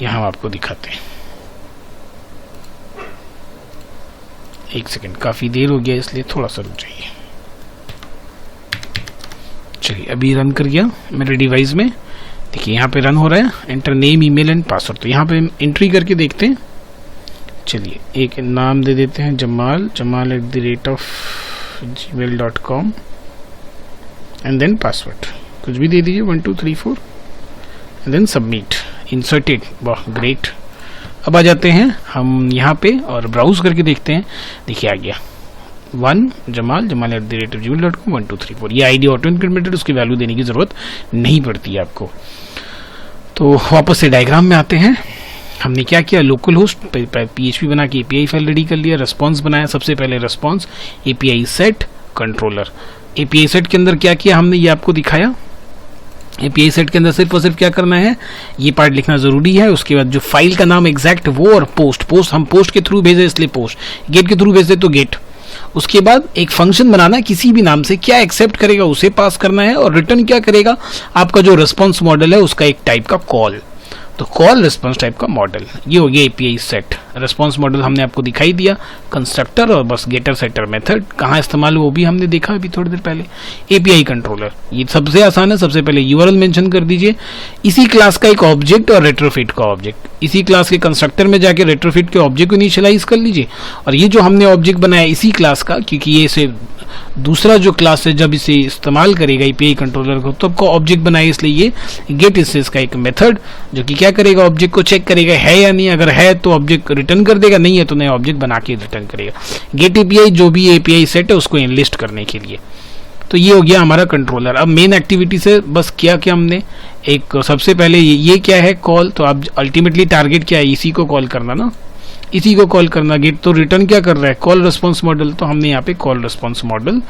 यहाँ हम आपको दिखाते हैं। एक सेकेंड, काफ़ी देर हो गया इसलिए थोड़ा सा रुक जाइए। चलिए अभी रन कर गया मेरे डिवाइस में। देखिए यहाँ पे रन हो रहा है, enter name email and password. तो यहाँ पे एंट्री करके देखते हैं। चलिए एक नाम दे देते हैं, jamal@gmail.com एंड देन पासवर्ड कुछ भी दे दीजिए, 1 2 3 4 एंड देन सबमिट, इंसर्टेड। वाह ग्रेट। अब आ जाते हैं हम यहाँ पे और ब्राउज करके देखते हैं। देखिए आ गया 1 jamal@gmail.com 1 2 3 4। ये आईडी ऑटो इंक्रीमेंटेड, उसकी वैल्यू देने की जरूरत नहीं पड़ती है आपको। तो वापस से डायग्राम में आते हैं। हमने क्या किया, लोकल होस्ट PHP बना के एपीआई फाइल रेडी कर लिया, रेस्पॉन्स बनाया। सबसे पहले response, API set, controller. API set के अंदर क्या किया हमने, ये आपको दिखाया। एपीआई सेट के अंदर सिर्फ और सिर्फ क्या करना है, ये पार्ट लिखना जरूरी है। उसके बाद जो फाइल का नाम एग्जैक्ट वो, और पोस्ट हम पोस्ट के थ्रू भेजे इसलिए पोस्ट, गेट के थ्रू भेजे तो गेट। उसके बाद एक फंक्शन बनाना किसी भी नाम से, क्या एक्सेप्ट करेगा उसे पास करना है, और रिटर्न क्या करेगा, आपका जो रिस्पॉन्स मॉडल है उसका एक टाइप का कॉल। तो कॉल रिस्पॉन्स टाइप का मॉडल, ये हो गया एपीआई सेट। रिस्पॉन्स मॉडल हमने आपको दिखाई दिया, कंस्ट्रक्टर और बस गेटर सेटर मेथड कहाँ इस्तेमाल वो भी हमने देखा अभी थोड़ी देर पहले। एपीआई कंट्रोलर, ये सबसे आसान है। सबसे पहले यूआरएल मेंशन कर दीजिए, इसी क्लास का एक ऑब्जेक्ट और रेट्रोफिट का ऑब्जेक्ट। इसी क्लास के कंस्ट्रक्टर में जाके रेट्रोफिट के ऑब्जेक्ट को इनिशियलाइज कर लीजिए। और ये जो हमने ऑब्जेक्ट बनाया इसी क्लास का, क्योंकि ये से दूसरा जो क्लास है जब इसे इस्तेमाल करेगा एपीआई कंट्रोलर को तो आपको ऑब्जेक्ट बनाए, इसलिए ये गेट इंस्टेंस का एक मेथड जो कि क्या करेगा, ऑब्जेक्ट को चेक करेगा है या नहीं। अगर है तो ऑब्जेक्ट रिटर्न कर देगा, नहीं है तो नया ऑब्जेक्ट बना के रिटर्न करेगा। गेट एपीआई जो भी एपीआई सेट है उसको एनलिस्ट करने के लिए। तो ये हो गया हमारा कंट्रोलर। अब मेन एक्टिविटी से बस क्या क्या हमने, एक सबसे पहले ये क्या है कॉल, तो अब अल्टीमेटली टारगेट क्या है, इसी को कॉल करना ना, इसी को कॉल करना। गेट तो रिटर्न क्या कर रहा है, कॉल रिस्पॉन्स मॉडल। तो हमने यहाँ पे कॉल रिस्पॉन्स मॉडल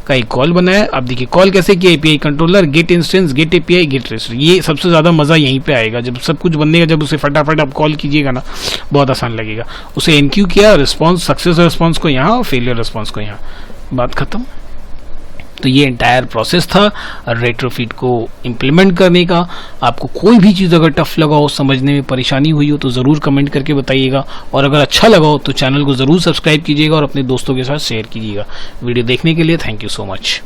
का एक कॉल बनाया। अब देखिए कॉल कैसे किया, API controller, get instance, get API, get register. ये सबसे ज़्यादा मज़ा यहीं पे आएगा जब सब कुछ बनेगा, जब उसे फटाफट आप कॉल कीजिएगा ना, बहुत आसान लगेगा। उसे एनक्यू किया, रिस्पॉन्स, सक्सेस रिस्पॉन्स को यहाँ और फेलियर रिस्पॉन्स को यहाँ, बात खत्म। तो ये एंटायर प्रोसेस था रेट्रोफिट को इम्प्लीमेंट करने का। आपको कोई भी चीज़ अगर टफ लगा हो, समझने में परेशानी हुई हो, तो ज़रूर कमेंट करके बताइएगा। और अगर अच्छा लगा हो तो चैनल को ज़रूर सब्सक्राइब कीजिएगा और अपने दोस्तों के साथ शेयर कीजिएगा। वीडियो देखने के लिए थैंक यू सो मच।